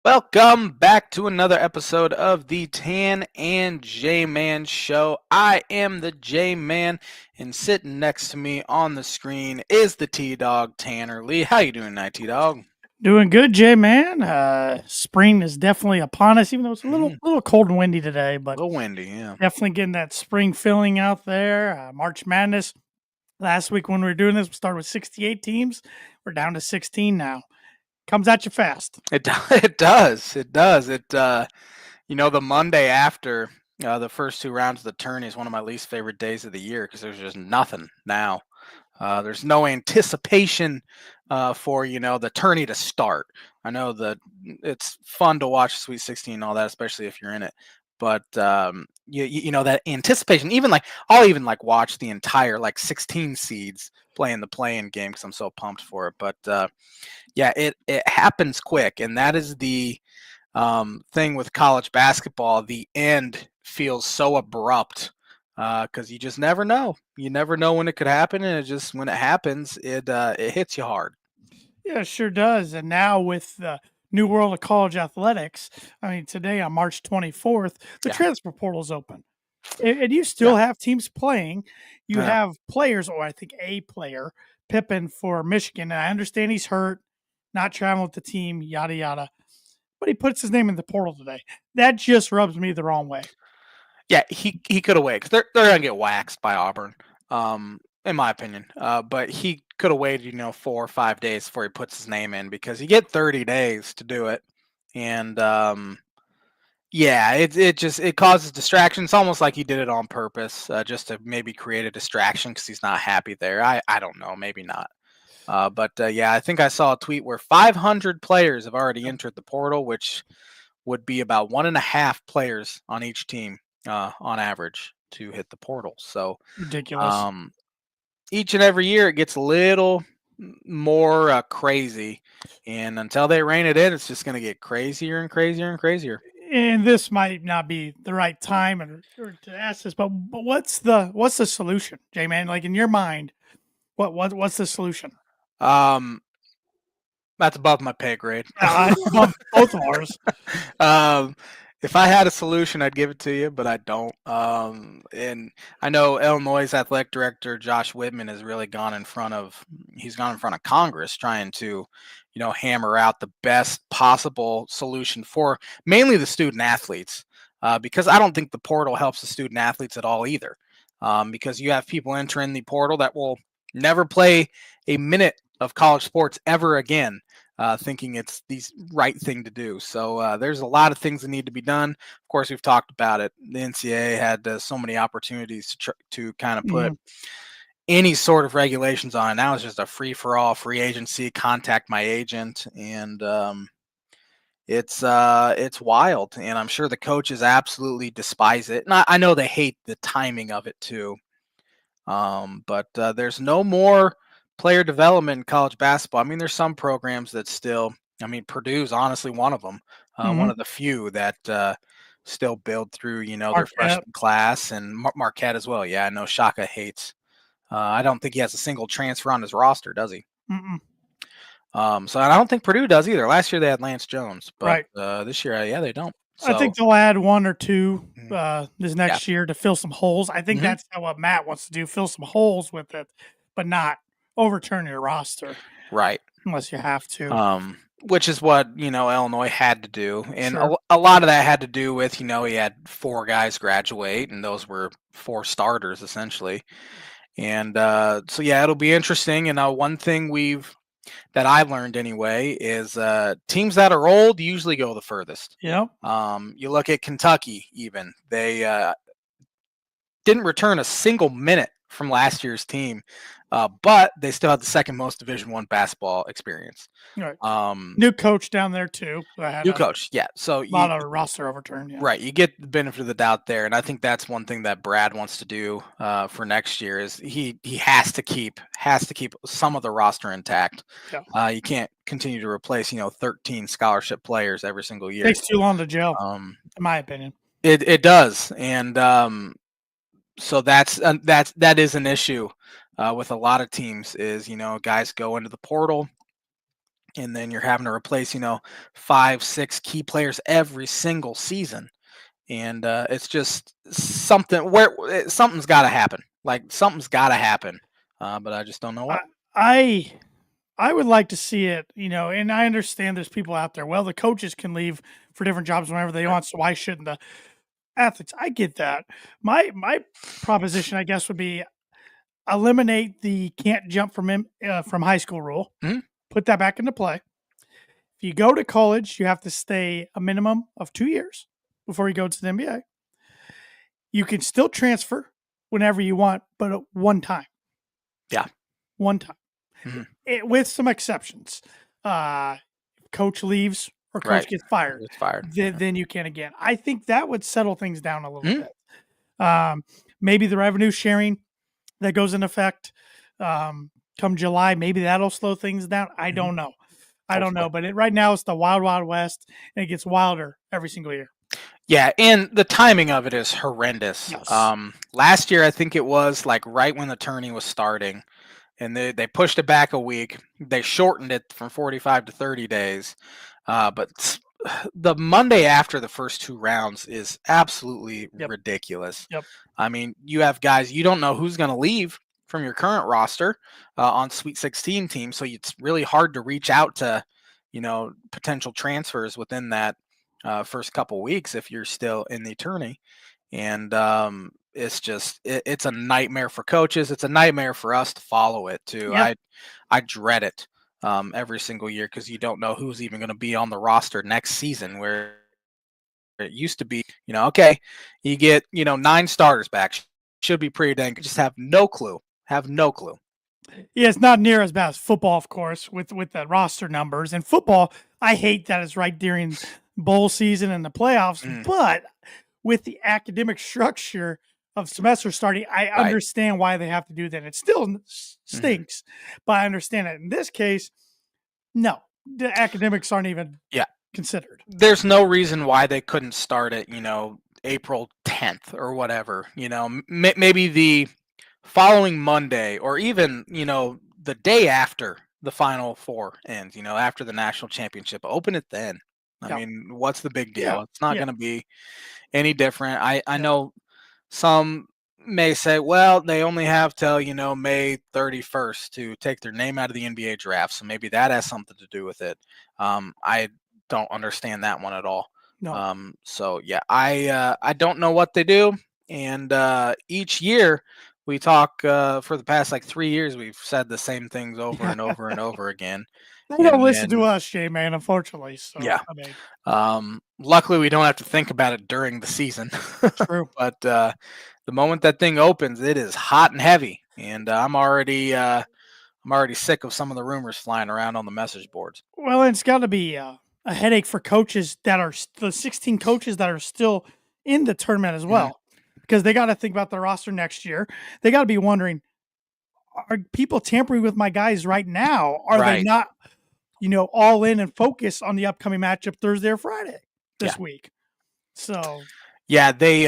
Welcome back to another episode of the Tan and J-Man Show. I am the J-Man, and sitting next to me on the screen is the T-Dog, Tanner Lee. How you doing tonight, T-Dog? Doing good, Jay man. Spring is definitely upon us, even though it's a little A little cold and windy today, but little windy, yeah. definitely getting that spring feeling out there. March Madness last week when we were doing this, we started with 68 teams. We're down to 16 now. Comes at you fast. It does. It does. The Monday after the first two rounds of the tourney is one of my least favorite days of the year because there's just nothing now. There's no anticipation for the tourney to start. I know that it's fun to watch Sweet 16 and all that, especially if you're in it. But that anticipation, even like I'll even like watch the entire like 16 seeds playing the play-in game because I'm so pumped for it. But yeah, it happens quick, and that is the thing with college basketball. The end feels so abrupt because you just never know. You never know when it could happen, and when it happens, it hits you hard. Yeah, it sure does. And now with the new world of college athletics, I mean, today on March 24th, the Yeah, transfer portal's open. And you yeah, still have teams playing. You I know. have players, or I think a player, Pippen for Michigan. And I understand he's hurt, not traveling with the team, yada yada. But he puts his name in the portal today. That just rubs me the wrong way. Yeah, he could have waited because they're gonna get waxed by Auburn, in my opinion. But he could have waited, 4 or 5 days before he puts his name in because you get 30 days to do it, and yeah, it causes distraction. It's almost like he did it on purpose, just to maybe create a distraction because he's not happy there. I don't know, maybe not. But yeah, I think I saw a tweet where 500 players have already entered the portal, which would be about 1.5 players on each team on average to hit the portal. So Ridiculous. um, each and every year it gets a little more crazy, and until they rein it in, it's just going to get crazier and crazier and crazier. And this might not be the right time or to ask this, but what's the solution, J man? Like in your mind, what's the solution? Um, that's above my pay grade. It's above both of ours. um, if I had a solution, I'd give it to you, but I don't. And I know Illinois' athletic director Josh Whitman has really gone in front of Congress, trying to, hammer out the best possible solution for mainly the student athletes, because I don't think the portal helps the student athletes at all either, because you have people entering the portal that will never play a minute of college sports ever again, thinking it's the right thing to do. So there's a lot of things that need to be done. Of course, we've talked about it. The NCAA had so many opportunities to kind of put Mhm. any sort of regulations on it. Now it's just a free for all, free agency. Contact my agent, and it's wild. And I'm sure the coaches absolutely despise it. And I know they hate the timing of it too. But there's no more player development in college basketball. I mean, there's some programs that still. I mean, Purdue's honestly one of them. One Mhm. of the few that still build through, their Marquette. freshman class, and Marquette as well. Yeah, I know Shaka hates. I don't think he has a single transfer on his roster, does he? Mm-mm. So I don't think Purdue does either. Last year they had Lance Jones, but Right. this year, yeah, they don't. I So think they'll add one or two mhm, this yeah, next year to fill some holes. I think hmm that's what Matt wants to do: fill some holes with it, but not overturn your roster right. unless you have to. Which is what Illinois had to do, and Sure. a lot of that had to do with he had 4 guys graduate, and those were 4 starters essentially. And so yeah, it'll be interesting. And one thing that I learned anyway is teams that are old usually go the furthest. Yep. You look at Kentucky, even they didn't return a single minute from last year's team, but they still had the second most Division One basketball experience. Right. Um, New coach down there too. I had New a coach, yeah. So lot of roster overturned. Yeah. right, you get the benefit of the doubt there, and I think that's one thing that Brad wants to do for next year is he has to keep some of the roster intact. Yeah. You can't continue to replace 13 scholarship players every single year. Takes too long to gel, Um, in my opinion. it does, and so that is an issue with a lot of teams. Is guys go into the portal and then you're having to replace, 5, 6 key players every single season. And it's just something where something's got to happen. Like something's got to happen, but I just don't know I what. I I would like to see it, and I understand there's people out there. Well, the coaches can leave for different jobs whenever they Right. want, so why shouldn't the athletes? I get that. My proposition, I guess, would be eliminate the can't jump from high school rule. Mhm. Put that back into play. If you go to college, you have to stay a minimum of 2 years before you go to the NBA. You can still transfer whenever you want, but at one time. Yeah. One time. Mhm. With some exceptions. Uh, coach leaves or coach Right. gets fired, It's fired. then Yeah. then you can again. I think that would settle things down a little Mhm. bit. Maybe the revenue sharing that goes in effect come July, maybe that'll slow things down. I Mhm. don't know. I don't Hopefully. know, but right now it's the wild, wild west, and it gets wilder every single year. Yeah, and the timing of it is horrendous. Yes. Last year, I think it was like right when the tourney was starting, and they pushed it back a week. They shortened it from 45 to 30 days. But the Monday after the first two rounds is absolutely Yep. ridiculous. Yep. I mean, you have guys, you don't know who's going to leave from your current roster on Sweet 16 teams. So it's really hard to reach out to, potential transfers within that first couple weeks if you're still in the tourney. And it's a nightmare for coaches. It's a nightmare for us to follow it too. Yep. I dread it every single year because you don't know who's even going to be on the roster next season. Where it used to be, okay, you get 9 starters back, should be pretty dang good. Just have no clue. Have no clue. Yeah, it's not near as bad as football, of course, with the roster numbers. And football, I hate that it's right during bowl season and the playoffs. Mm, But with the academic structure of semester starting, I right. understand why they have to do that. It still Hmm. stinks, but I understand it. In this case, no, the academics aren't even Yeah. considered. There's no reason why they couldn't start it, April 10th or whatever. Maybe the following Monday or even, the day after the Final Four ends, after the national championship. Open it then. I Yeah, mean, what's the big yeah, deal? It's not yeah, going to be any different. I yeah. know some may say, well, they only have till, May 31st to take their name out of the NBA draft. So maybe that has something to do with it. I don't understand that one at all. No. So yeah, I don't know what they do. And each year we talk for the past like 3 years, we've said the same things over Yeah. and over and over again. They don't And listen to then, us, Shay, man, unfortunately. So, yeah, I mean, luckily, we don't have to think about it during the season. true. But the moment that thing opens, it is hot and heavy, and I'm already sick of some of the rumors flying around on the message boards. Well, it's got to be a headache for coaches that are the 16 coaches that are still in the tournament as Mhm. well, because they got to think about the roster next year. They got to be wondering, are people tampering with my guys right now? Are they Right? not, all in and focus on the upcoming matchup Thursday or Friday Yeah, this week? So, yeah. They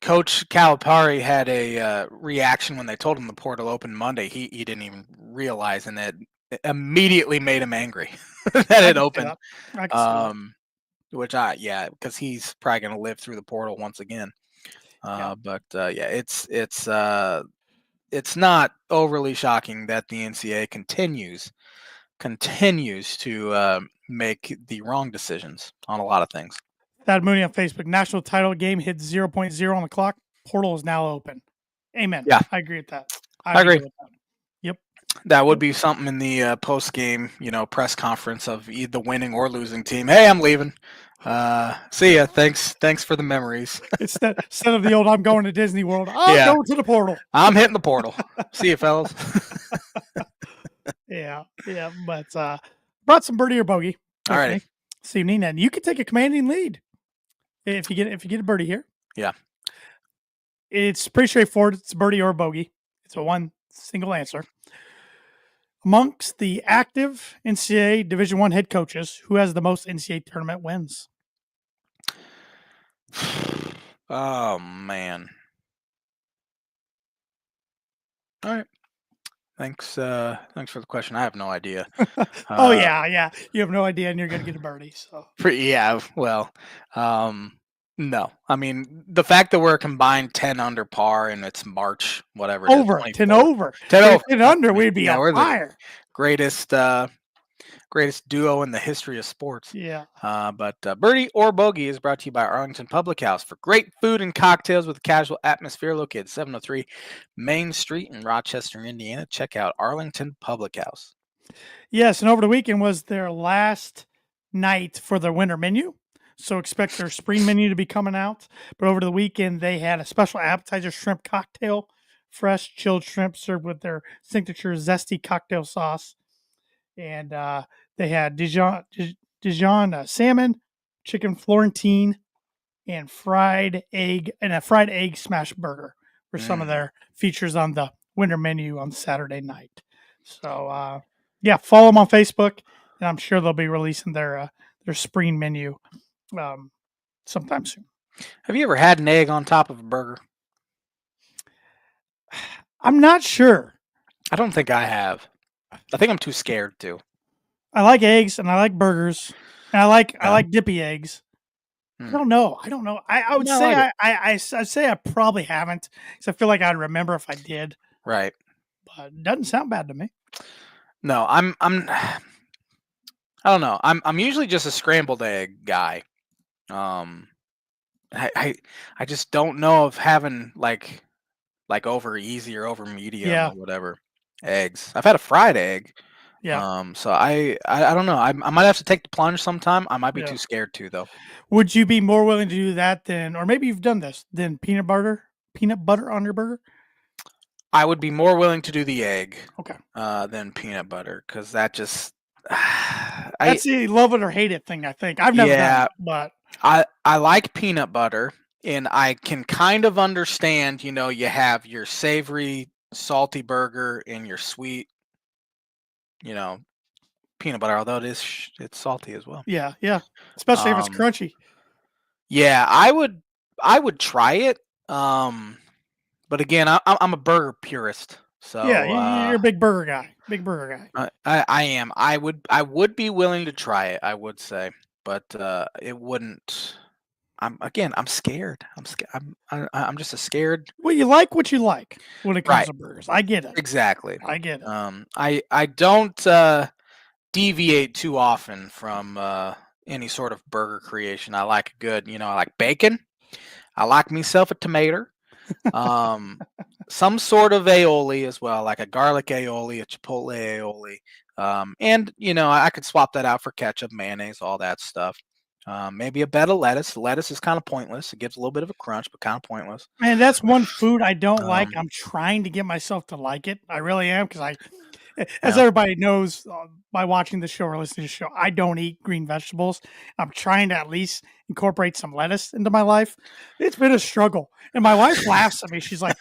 Coach Calipari had a reaction when they told him the portal opened Monday. He didn't even realize, and it immediately made him angry that I it can see opened. that. I can see that. Um, which yeah, because he's probably going to live through the portal once again. Yeah. But yeah, it's not overly shocking that the NCAA continues to make the wrong decisions on a lot of things. Thad Mooney on Facebook. National title game hit zero point 0 on the clock. Portal is now open. Amen. Yeah, I agree with that. I I'd be agree. good with that. Yep. That would Yep. be something in the post game, press conference of either the winning or losing team. Hey, I'm leaving. See ya. Thanks for the memories. Instead of the old "I'm going to Disney World," I'm Yeah, going to the portal. I'm hitting the portal. See you, fellas. Yeah, yeah. But brought some birdie or bogey with Alrighty. me this evening, and you can take a commanding lead if you get a birdie here. Yeah. It's pretty straightforward. It's birdie or bogey. It's a one single answer. Amongst the active NCAA Division One head coaches, who has the most NCAA tournament wins? Oh man. All right. Thanks for the question. I have no idea. Oh Uh, yeah. You have no idea, and you're gonna get a birdie. So yeah, well, um, no. I mean, the fact that we're a combined 10 under par and it's March, whatever it is, over 10 24th. over. 10 If over. it That's under, right. we'd be Yeah, on we're the fire. greatest greatest duo in the history of sports. Yeah. But Birdie or Bogey is brought to you by Arlington Public House for great food and cocktails with a casual atmosphere located 703 Main Street in Rochester, Indiana. Check out Arlington Public House. Yes, and over the weekend was their last night for their winter menu. So expect their spring menu to be coming out. But over the weekend, they had a special appetizer shrimp cocktail, fresh chilled shrimp served with their signature zesty cocktail sauce. And they had Dijon salmon, chicken Florentine, and a fried egg smash burger were some of Mm. their features on the winter menu on Saturday night. So yeah, follow them on Facebook, and I'm sure they'll be releasing their spring menu um, sometime soon. Have you ever had an egg on top of a burger? I'm not sure. I don't think I have. I think I'm too scared to. I like eggs and I like burgers, and I Yeah. like dippy eggs. I Hmm. don't know. I don't know. I would No, I say like it. I'd say I probably haven't, because I feel like I'd remember if I did, Right. but it doesn't sound bad to me. No, I don't know. I'm usually just a scrambled egg guy. Um I I, I just don't know of having like over easy or over medium Yeah, or whatever eggs. I've had a fried egg. yeah, So I don't know. I might have to take the plunge sometime. I might be yeah. too scared to though. Would you be more willing to do that than, or maybe you've done this, than peanut butter on your burger? I would be more willing to do the egg Okay. than peanut butter because that just I That's the love it or hate it thing, I think. I've never done yeah, it, but I like peanut butter and I can kind of understand, you have your savory, salty burger and your sweet, you know, peanut butter, although it's salty as well. yeah, yeah. Especially if it's Um, crunchy. yeah, I would try it. Um, but again, I'm a burger purist, Yeah, so you're a big burger guy. Big burger guy. I am. I would be willing to try it. I would say, but it wouldn't. I'm scared. I'm scared. I'm just a scared. Well, you like what you like when it comes Right. to burgers. I get it. Exactly. I get it. I don't deviate too often from any sort of burger creation. I like a good, I like bacon. I like myself a tomato. Um, some sort of aioli as well, like a garlic aioli, a chipotle aioli. And I could swap that out for ketchup, mayonnaise, all that stuff. Maybe a bed of lettuce. Lettuce is kind of pointless. It gives a little bit of a crunch, but kind of pointless. Man, that's one food I don't like. Um, I'm trying to get myself to like it. I really am, because as yeah, everybody knows by watching the show or listening to the show, I don't eat green vegetables. I'm trying to at least incorporate some lettuce into my life. It's been a struggle. And my wife laughs at me. She's like,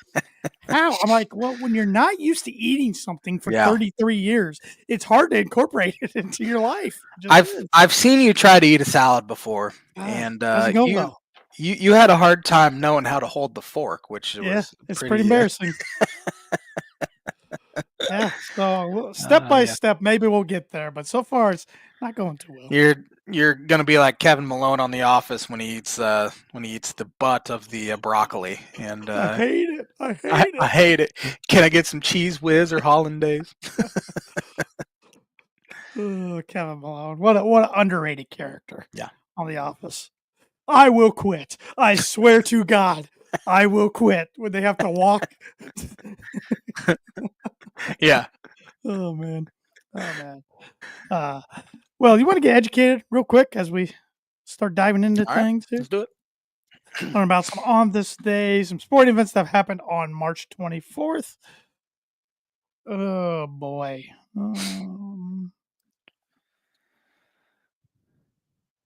how? I'm like, well, when you're not used to eating something for yeah. 33 years, it's hard to incorporate it into your life. It just I've is. I've seen you try to eat a salad before, and Doesn't go you well. you you had a hard time knowing how to hold the fork, which Yeah, was it's pretty pretty. embarrassing. Yeah. So step by Yeah. step, maybe we'll get there. But so far, it's not going too well. You're gonna be like Kevin Malone on The Office when he eats the butt of the broccoli, and I hate it. I I hate I it. hate it. Can I get some cheese whiz or hollandaise? Oh, Kevin Malone. What an underrated character Yeah. on The Office. I will quit. I swear to God, I will quit when they have to walk. Yeah. Oh man. Oh man. Uh, well, you want to get educated real quick as we start diving into All right. things here? Let's do it. Learn about some on this day, some sporting events that have happened on March 24th. Oh boy.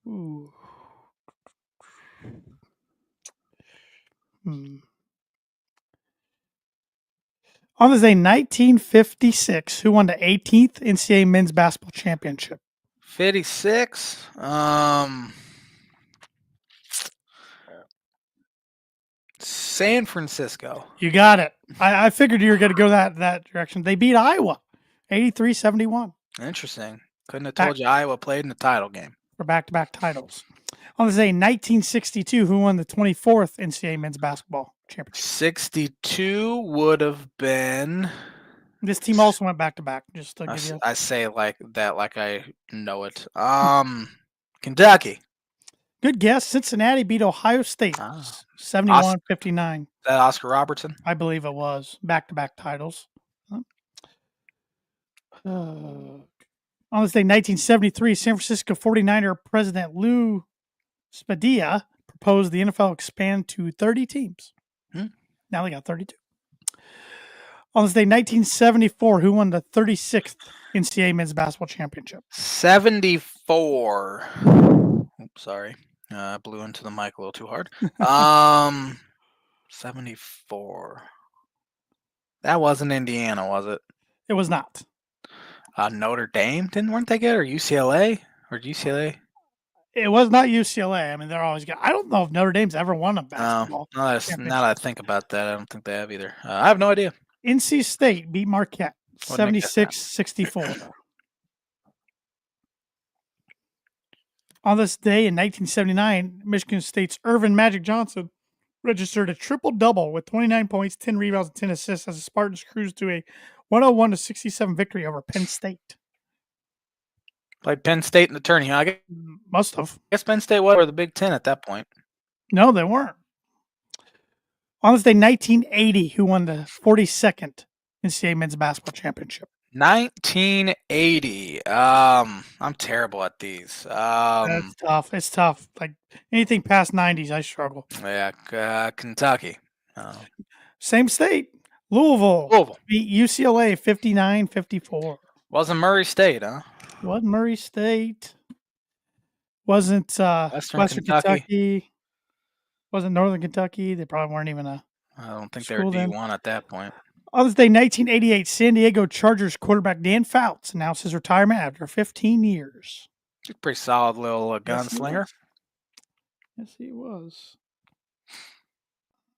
Ooh. Hmm. On this day, 1956, who won the 18th NCAA men's basketball championship? 56. San Francisco. You got it. I figured you were going to go that direction. They beat Iowa 83-71 Interesting. Couldn't have back told you Iowa played in the title game. for back-to-back titles. On this day, 1962, who won the 24th NCAA men's basketball championship? 62 would have been. This team also went back-to-back, just to give you. I say like that, like I know it. Kentucky. Good guess. Cincinnati beat Ohio State 71-59. That Oscar Robertson? I believe it was. Back-to-back titles. On this day, 1973, San Francisco 49er President Lou Spadilla proposed the NFL expand to 30 teams. Now they got 32. On this day, 1974, who won the 36th NCAA men's basketball championship? 74. Oops, sorry. I blew into the mic a little too hard. 74. That wasn't Indiana, was it? It was not. Notre Dame weren't they good, or UCLA or UCLA? It was not UCLA. I mean, they're always good. I don't know if Notre Dame's ever won a basketball. Now that I think about that, I don't think they have either. I have no idea. NC State beat Marquette 76-64. On this day in 1979, Michigan State's Irvin Magic Johnson registered a triple-double with 29 points, 10 rebounds, and 10 assists as the Spartans cruised to a 101-67 victory over Penn State. Played Penn State in the tourney. I Must have. guess Penn State was the Big Ten at that point. No, they weren't. On this day, 1980, who won the 42nd NCAA men's basketball championship? 1980. I'm terrible at these. That's tough. It's tough. Like anything past 90s, I struggle. Yeah, Kentucky. Same state. Louisville beat UCLA 59-54. Wasn't Murray State, huh? Wasn't Murray State. Wasn't Western Kentucky. Wasn't Northern Kentucky. They probably weren't even a I don't think they were D1 at that point. On this day, 1988, San Diego Chargers quarterback Dan Fouts announced his retirement after 15 years. He's a pretty solid little gunslinger. Yes, he was.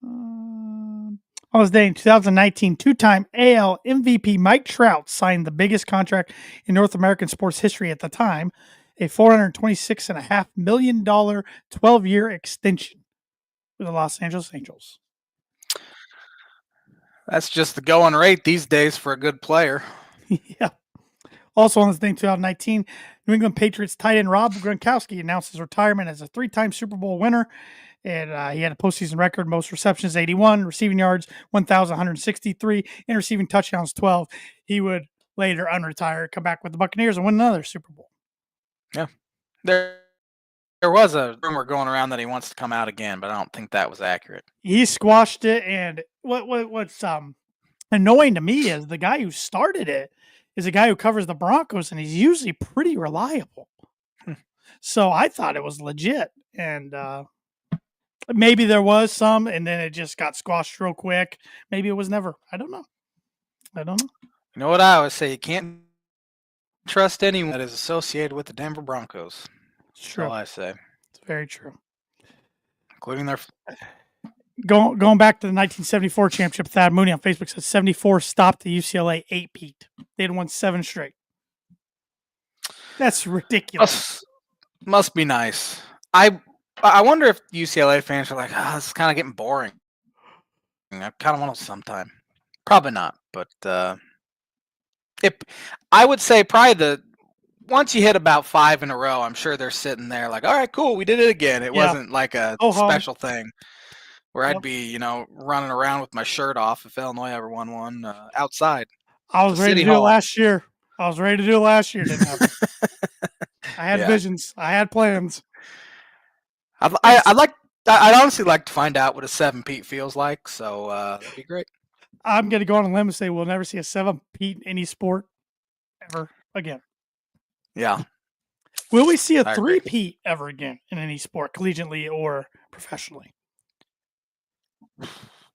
On this day in 2019, two-time AL MVP Mike Trout signed the biggest contract in North American sports history at the time, a $426.5 million 12-year extension with the Los Angeles Angels. That's just the going rate these days for a good player. Yeah. Also on this day, 2019, New England Patriots tight end Rob Gronkowski announced his retirement as a three-time Super Bowl winner. And he had a postseason record, most receptions, 81, receiving yards, 1,163, and receiving touchdowns, 12. He would later unretire, come back with the Buccaneers, and win another Super Bowl. Yeah. There was a rumor going around that he wants to come out again, but I don't think that was accurate. He squashed it, and what's annoying to me is the guy who started it is a guy who covers the Broncos, and he's usually pretty reliable. So I thought it was legit, and maybe there was some, and then it just got squashed real quick. Maybe it was never. I don't know. You know what I always say? You can't trust anyone that is associated with the Denver Broncos. It's true. That's all I say. It's very true. Including their... Going back to the 1974 championship, Thad Mooney on Facebook says 74 stopped the UCLA 8-peat. They'd won 7 straight. That's ridiculous. Must be nice. I wonder if UCLA fans are like, this is kind of getting boring. I kind of want to sometime. Probably not, but I would say probably once you hit about 5 in a row, I'm sure they're sitting there like, all right, cool, we did it again. It wasn't like a special thing where I'd be, running around with my shirt off if Illinois ever won one outside. I was ready to do it last year. Didn't happen. I had visions. I had plans. I'd honestly like to find out what a 7-peat feels like, so that'd be great. I'm going to go on a limb and say we'll never see a 7-peat in any sport ever again. Yeah. Will we see a 3-peat ever again in any sport, collegiately or professionally?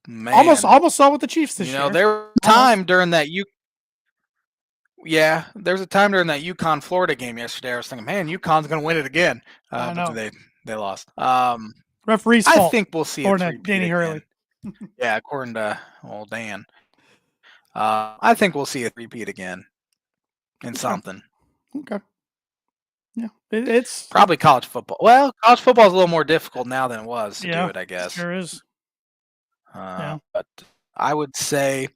Man. Almost saw with the Chiefs this year. There was a time during that there's a time during that UConn Florida game yesterday. I was thinking, man, UConn's going to win it again. But they lost. Referee's fault. I think we'll see a 3-peat Danny Hurley. Yeah, according to old Dan. I think we'll see a repeat again in Okay. something. Okay. Yeah. It Probably college football. Well, college football is a little more difficult now than it was to do yeah, it, I guess. sure is. Yeah. But I would say,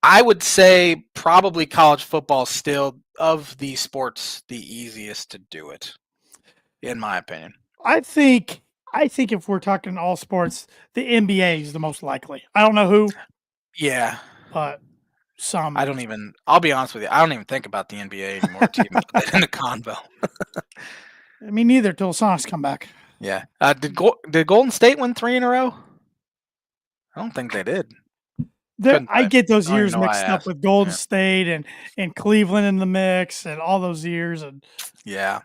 I would say probably college football is still of the sports the easiest to do it, in my opinion. I think I think if we're talking all sports, the NBA is the most likely. I don't know who, Yeah, but I some. don't even. I'll be honest with you. I don't even think about the NBA anymore. To even put that in the convo. I mean, neither till the Sonics come back. Yeah. Did Golden State win 3 in a row? I don't think they did. There, Couldn't I say. get those I don't even years know why I mixed up asked. with Golden Yeah. State and Cleveland in the mix and all those years. And Yeah.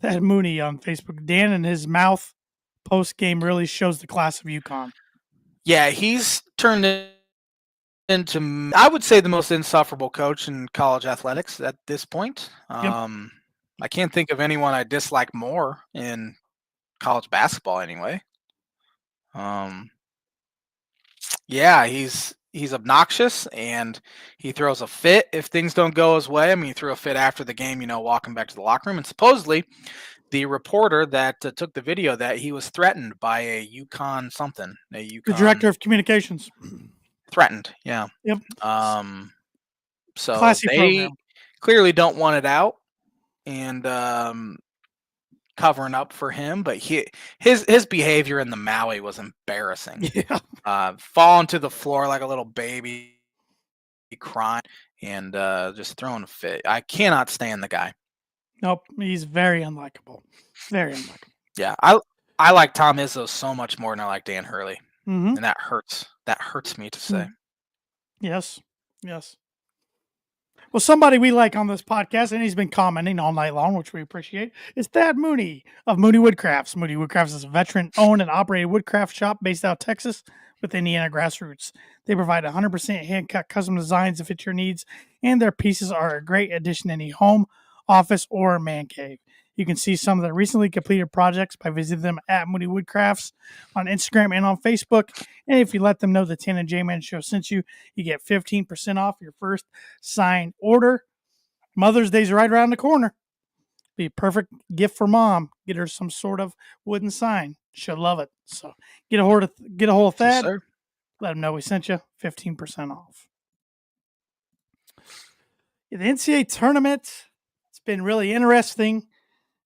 that Mooney on Facebook, Dan and his mouth post game really shows the class of UConn. Yeah. He's turned into, I would say, the most insufferable coach in college athletics at this point. Yep. I can't think of anyone I dislike more in college basketball anyway. Um, yeah, he's obnoxious and he throws a fit if things don't go his way. I mean, he threw a fit after the game, walking back to the locker room, and supposedly the reporter that took the video that he was threatened by a Yukon something, a The Yukon director of communications. threatened. Yeah. Yep. Um, so Classy they program. clearly don't want it out and covering up for him, but his behavior in the Maui was embarrassing. Yeah. Falling to the floor like a little baby, crying and just throwing a fit. I cannot stand the guy. Nope. He's very unlikable. Very unlikable. Yeah, I like Tom Izzo so much more than I like Dan Hurley, Mm-hmm. and that hurts. That hurts me to say. Yes. Yes. Well, somebody we like on this podcast, and he's been commenting all night long, which we appreciate, is Thad Mooney of Mooney Woodcrafts. Mooney Woodcrafts is a veteran owned and operated woodcraft shop based out of Texas with Indiana grassroots. They provide 100% hand cut custom designs to fit your needs, and their pieces are a great addition to any home, office, or man cave. You can see some of their recently completed projects by visiting them at Mooney Woodcrafts on Instagram and on Facebook. And if you let them know the Tan and J Man Show sent you, you get 15% off your first signed order. Mother's Day's right around the corner. Be a perfect gift for mom. Get her some sort of wooden sign. She'll love it. So get a hold of Yes, Thad. sir. Let him know we sent you 15% off. The NCAA tournament, it's been really interesting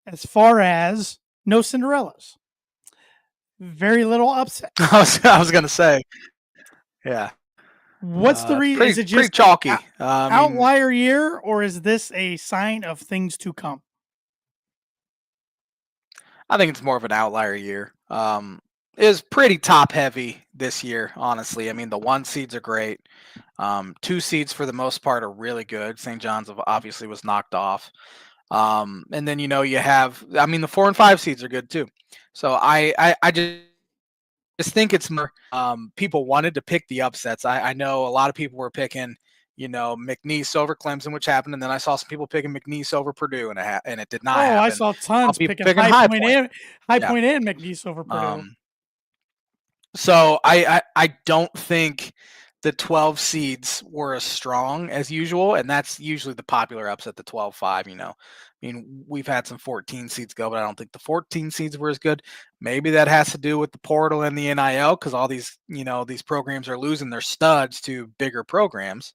as far as no Cinderellas. Very little upset. I was gonna say, yeah, What's the reason? Is it pretty just chalky. I mean, outlier year, or is this a sign of things to come? I think it's more of an outlier year. It was pretty top heavy this year, honestly. I mean, the 1 seeds are great. 2 seeds for the most part are really good. St. John's obviously was knocked off. And then you have, I mean, the 4 and 5 seeds are good too. So I just think it's more people wanted to pick the upsets. I know a lot of people were picking, McNeese over Clemson, which happened, and then I saw some people picking McNeese over Purdue, and it did not Oh, I happen. saw I'll tons be picking picking High Point. High Yeah. Point and McNeese over Purdue. So I don't think the 12 seeds were as strong as usual, and that's usually the popular upset, the 12-5. I mean, we've had some 14 seeds go, but I don't think the 14 seeds were as good. Maybe that has to do with the portal and the NIL because all these programs are losing their studs to bigger programs.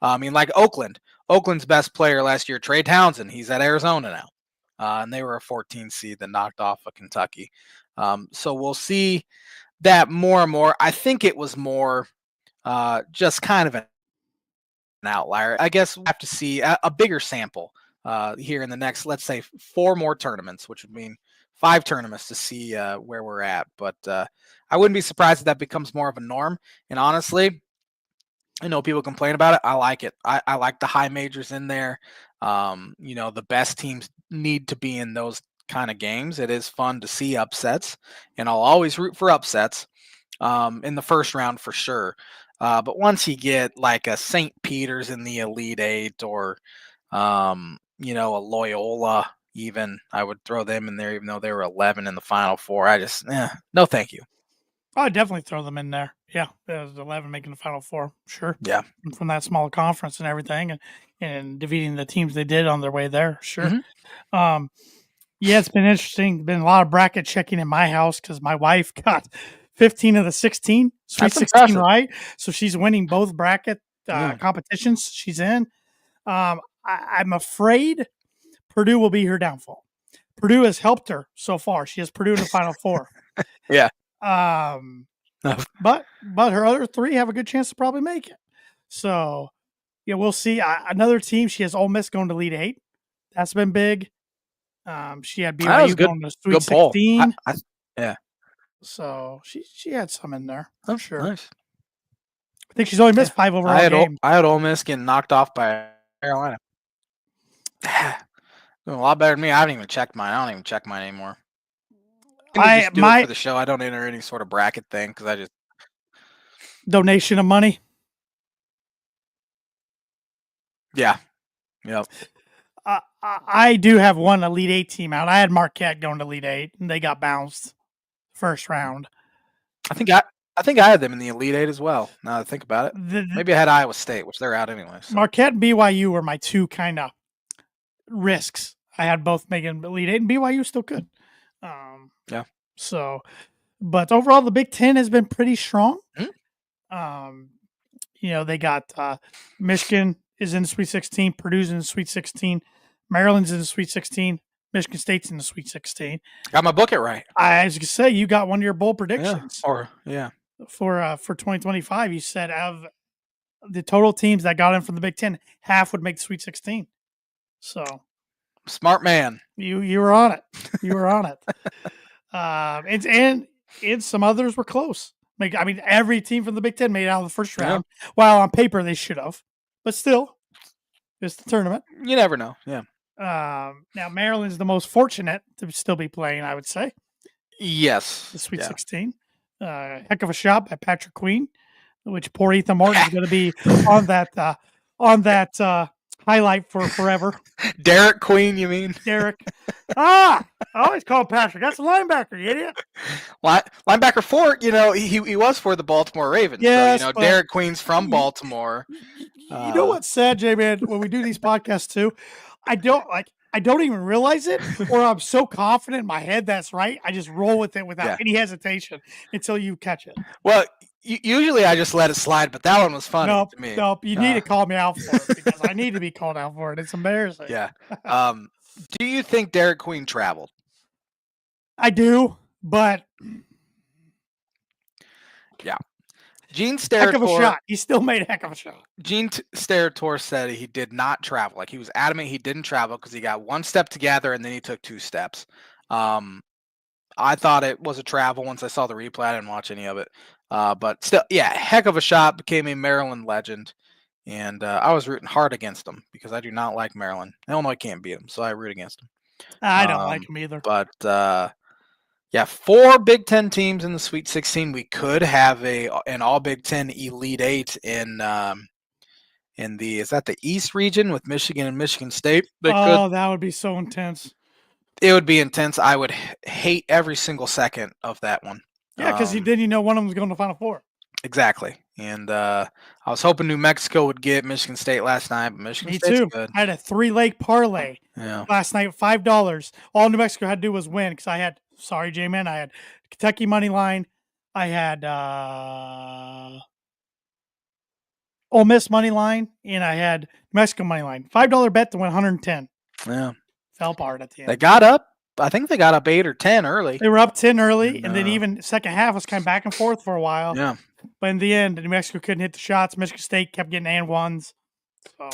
I mean, like Oakland. Oakland's best player last year, Trey Townsend. He's at Arizona now, and they were a 14 seed that knocked off of Kentucky. So we'll see that more and more. I think it was more just kind of an outlier. I guess we'll have to see a bigger sample here in the next, let's say, 4 more tournaments, which would mean 5 tournaments to see where we're at. But I wouldn't be surprised if that becomes more of a norm. And honestly, I know people complain about it. I like it. I like the high majors in there. The best teams need to be in those kind of games. It is fun to see upsets, and I'll always root for upsets in the first round for sure. But once you get like a St. Peter's in the Elite Eight or, a Loyola, even, I would throw them in there, even though they were 11 in the Final Four. No, thank you. I'd definitely throw them in there. Yeah, there's 11 making the Final Four, sure. Yeah. And from that small conference and everything, and defeating the teams they did on their way there, sure. Mhm. Yeah, it's been interesting. Been a lot of bracket checking in my house because my wife got 15 of the 16, Sweet That's 16 impressive. right. So she's winning both bracket Yeah. competitions she's in. I'm afraid Purdue will be her downfall. Purdue has helped her so far. She has Purdue in the Final Four. Yeah. But her other three have a good chance to probably make it. So yeah, we'll see. Another team, she has Ole Miss going to Elite Eight. That's been big. She had That was BYU good. going to Sweet Good poll. 16. Yeah. So she had some in there for Oh, sure. nice. I think she's only Yeah. missed 5 overall games. I had Ole Miss getting knocked off by Carolina. Doing a lot better than me. I haven't even checked mine. I don't even check mine anymore. I just do it for the show. I don't enter any sort of bracket thing because I just donation of money. Yeah. Yep. I do have one Elite Eight team out. I had Marquette going to Elite Eight, and they got bounced first round. I think I had them in the Elite Eight as well. Now that I think about it, maybe I had Iowa State, which they're out anyway. So. Marquette and BYU were my two kind of risks. I had both making Elite Eight, and BYU still could. Yeah. So, but overall, the Big Ten has been pretty strong. Mm-hmm. They got Michigan is in the Sweet 16, Purdue's in the Sweet 16, Maryland's in the Sweet 16, Michigan State's in the Sweet 16. Got my book it right. I was gonna say you got one of your bold predictions. Yeah. For 2025, you said out of the total teams that got in from the Big Ten, half would make the Sweet 16. So smart man. You were on it. You were on it. And some others were close. I mean, every team from the Big Ten made it out of the first round. Yeah. While on paper they should have, but still, it's the tournament. You never know. Yeah. Now Maryland's the most fortunate to still be playing, I would say. Yes. The Sweet 16. Heck of a shot by Patrick Queen, which poor Ethan Morton is going to be on that highlight for forever. Derek Queen, you mean? Derek. I always call him Patrick. That's a linebacker, you idiot. Linebacker for, he was for the Baltimore Ravens. Yes, so, Derek Queen's from Baltimore. You know what's sad, J-Man, when we do these podcasts too? I don't even realize it, or I'm so confident in my head that's right. I just roll with it without any hesitation until you catch it. Well, usually I just let it slide, but that one was funny to me. Nope, you need to call me out for it because I need to be called out for it. It's embarrassing. Yeah. Do you think Derek Queen traveled? I do, but yeah. Gene Steratore, heck of a shot. He still made a heck of a shot. Gene Steratore said he did not travel. Like he was adamant he didn't travel because he got one step together and then he took two steps. I thought it was a travel once I saw the replay. I didn't watch any of it. But still, yeah, heck of a shot. Became a Maryland legend. And I was rooting hard against him because I do not like Maryland. Illinois can't beat them, so I root against them. I don't like him either. But, yeah, 4 Big Ten teams in the Sweet 16. We could have an all Big Ten Elite Eight in is that the East region with Michigan and Michigan State? That would be so intense. It would be intense. I would hate every single second of that one. Yeah, because one of them was going to Final Four. Exactly. And I was hoping New Mexico would get Michigan State last night, but Michigan State's good. I had a 3-leg parlay last night, $5. All New Mexico had to do was win because I had, sorry, J-Man, I had Kentucky money line. I had Ole Miss money line, and I had New Mexico money line. $5 bet to win 110. Yeah. Fell apart at the end. They got up. I think they got up 8 or 10 early. They were up 10 early, and then even second half was kind of back and forth for a while. Yeah. But in the end, New Mexico couldn't hit the shots. Michigan State kept getting and ones. So,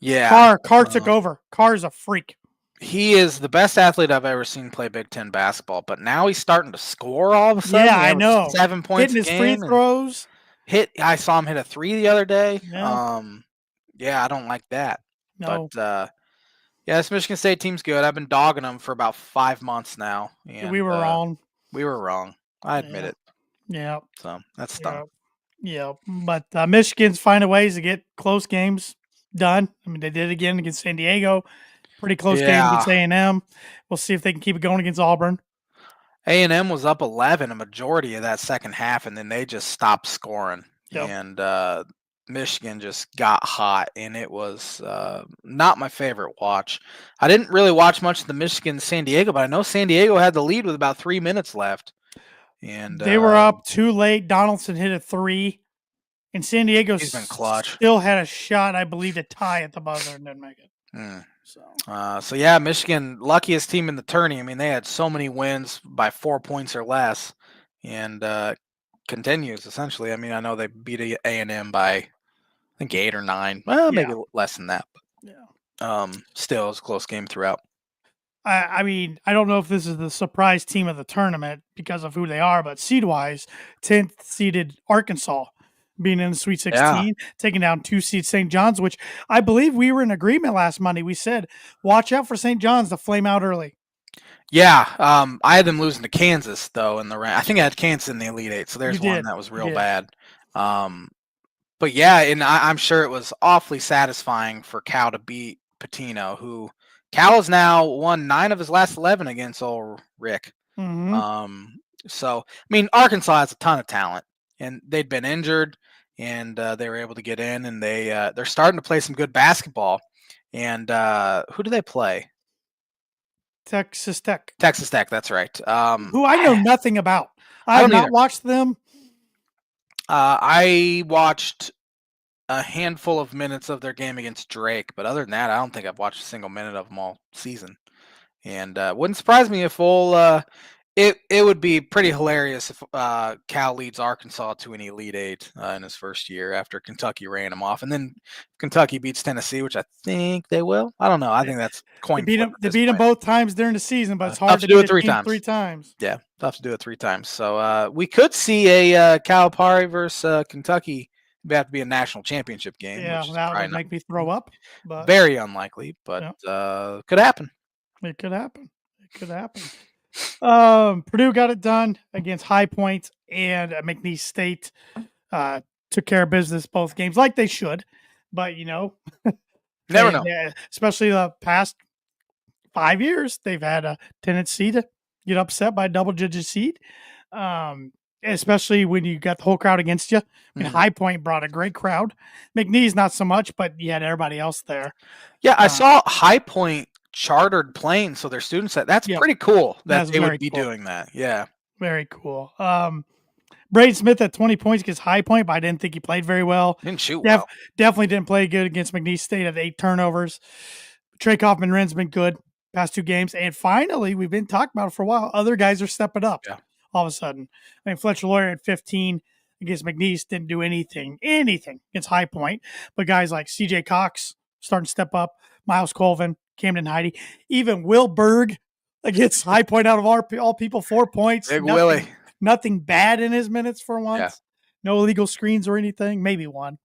yeah. Carr took over. Carr's a freak. He is the best athlete I've ever seen play Big Ten basketball, but now he's starting to score all of a sudden. Yeah, I know. 7 points hitting his free throws. I saw him hit a 3 the other day. Yeah. I don't like that. No. But yeah, this Michigan State team's good. I've been dogging them for about 5 months now. And, we were wrong. We were wrong. I admit it. Yeah. So that's stunk. Yeah. But Michigan's finding ways to get close games done. I mean, they did it again against San Diego. Pretty close game against A&M. We'll see if they can keep it going against Auburn. A&M was up 11 a majority of that second half, and then they just stopped scoring. Yep. And Michigan just got hot, and it was not my favorite watch. I didn't really watch much of the Michigan San Diego, but I know San Diego had the lead with about 3 minutes left. And They were up too late. Donaldson hit a three, and San Diego he's been clutch. still had a shot, I believe, to tie at the buzzer and didn't make it. So yeah, Michigan, luckiest team in the tourney. I mean, they had so many wins by 4 points or less, and continues essentially. I mean, I know they beat A&M by I think 8 or 9, well, maybe less than that. But, still, it was a close game throughout. I mean, I don't know if this is the surprise team of the tournament because of who they are, but seed-wise, 10th seeded Arkansas being in the Sweet 16, taking down 2 seed St. John's, which I believe we were in agreement last Monday. We said, watch out for St. John's to flame out early. Yeah, I had them losing to Kansas though in the I think I had Kansas in the Elite Eight, so there's one that was real bad. But yeah, and I'm sure it was awfully satisfying for Cal to beat Patino, who Cal has now won 9 of his last 11 against old Rick. So I mean, Arkansas has a ton of talent, and they'd been injured, and they were able to get in, and they're starting to play some good basketball. And who do they play? Texas Tech. Texas Tech, that's right. Who I know nothing about. I have not watched them. I watched a handful of minutes of their game against Drake, but other than that, I don't think I've watched a single minute of them all season. And wouldn't surprise me if it would be pretty hilarious if Cal leads Arkansas to an Elite Eight in his first year after Kentucky ran him off, and then Kentucky beats Tennessee, which I think they will. I don't know. I think that's coin flip. They beat them both times during the season, but it's hard to do it 3 times. 3 times. Yeah, tough to do it 3 times. So we could see a Calipari versus Kentucky. It'd have to be a national championship game. Yeah, that would make me throw up. But very unlikely, but could happen. It could happen. It could happen. Purdue got it done against High Point, and McNeese State took care of business both games like they should. But never know. Especially the past 5 years, they've had a tendency to get upset by a double-digit seed. Especially when you got the whole crowd against you. I mean, High Point brought a great crowd. McNeese not so much, but you had everybody else there. Yeah, I saw High Point chartered planes, so their students that's pretty cool that they would be doing that. Yeah, very cool. Braden Smith at 20 points against High Point, but I didn't think he played very well. Didn't shoot well. Definitely didn't play good against McNeese State at 8 turnovers. Trey Kaufman-Wren's been good past 2 games, and finally, we've been talking about it for a while. Other guys are stepping up. Yeah. All of a sudden, I mean, Fletcher Lawyer at 15 against McNeese didn't do anything against High Point, but guys like C.J. Cox starting to step up. Miles Colvin, Camden Heide, even Will Berg against High Point out of all people, 4 points. Big Willie. Nothing bad in his minutes for once. Yeah. No illegal screens or anything. Maybe one.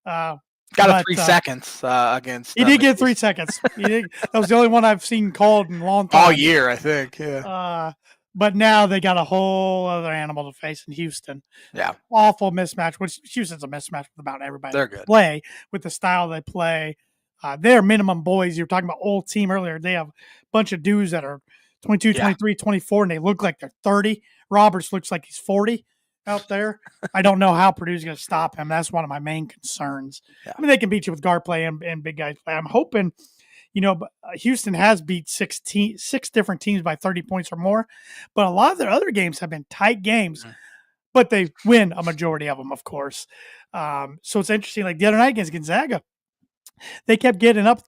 Got a 3 seconds against. He did get 3 seconds. That was the only one I've seen called in a long time. All year, I think. Yeah. But now they got a whole other animal to face in Houston. Yeah. Awful mismatch, which Houston's a mismatch with about everybody. They're good. Play with the style they play. They're minimum boys. You were talking about old team earlier. They have a bunch of dudes that are 22, 23, 24, and they look like they're 30. Roberts looks like he's 40 out there. I don't know how Purdue's going to stop him. That's one of my main concerns. Yeah. I mean, they can beat you with guard play and big guys play. I'm hoping, Houston has beat 6 different teams by 30 points or more, but a lot of their other games have been tight games, but they win a majority of them, of course. So it's interesting. Like the other night against Gonzaga, they kept getting up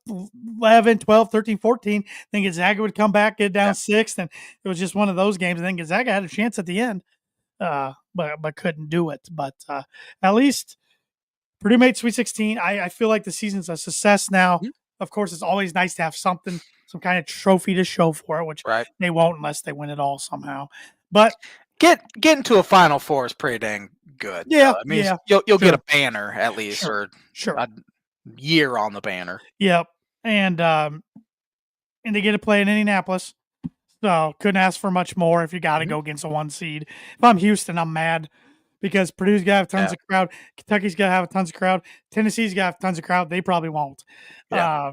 11, 12, 13, 14. Then Gonzaga would come back, get down 6, and it was just one of those games. And then Gonzaga had a chance at the end, but couldn't do it. But at least Purdue made Sweet 16. I feel like the season's a success now. Mm-hmm. Of course, it's always nice to have some kind of trophy to show for it, which they won't unless they win it all somehow. But getting to a Final Four is pretty dang good. Yeah, you'll get a banner at least, or a year on the banner. Yep, and they get to play in Indianapolis, so couldn't ask for much more. If you got to go against a 1 seed, if I'm Houston, I'm mad. Because Purdue's got to have tons of crowd. Kentucky's got to have tons of crowd. Tennessee's got to have tons of crowd. They probably won't. Yeah.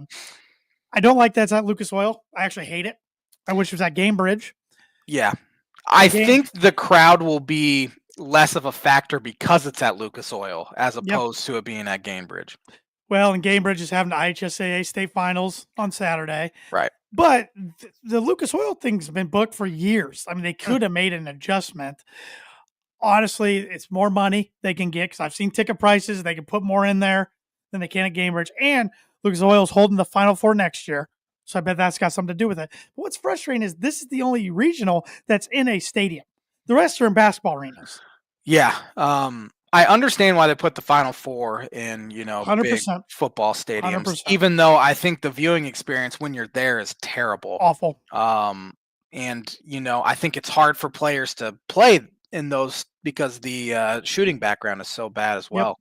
I don't like that's at Lucas Oil. I actually hate it. I wish it was at Gamebridge. Yeah. I game. think the crowd will be less of a factor because it's at Lucas Oil as Yep. opposed to it being at Gainbridge. Well, and Cambridge is having the IHSAA state finals on Saturday. Right. But the Lucas Oil thing's been booked for years. I mean, they Hmm. could have made an adjustment. Honestly, it's more money they can get because I've seen ticket prices. They can put more in there than they can at Cambridge. And Lucas Oil's holding the Final Four next year. So I bet that's got something to do with it. But what's frustrating is this is the only regional that's in a stadium. The rest are in basketball arenas. Yeah. I understand why they put the Final Four in, big 100%. football stadiums, 100%. even though I think the viewing experience when you're there is terrible. Awful. And I think it's hard for players to play in those because the shooting background is so bad as Yep.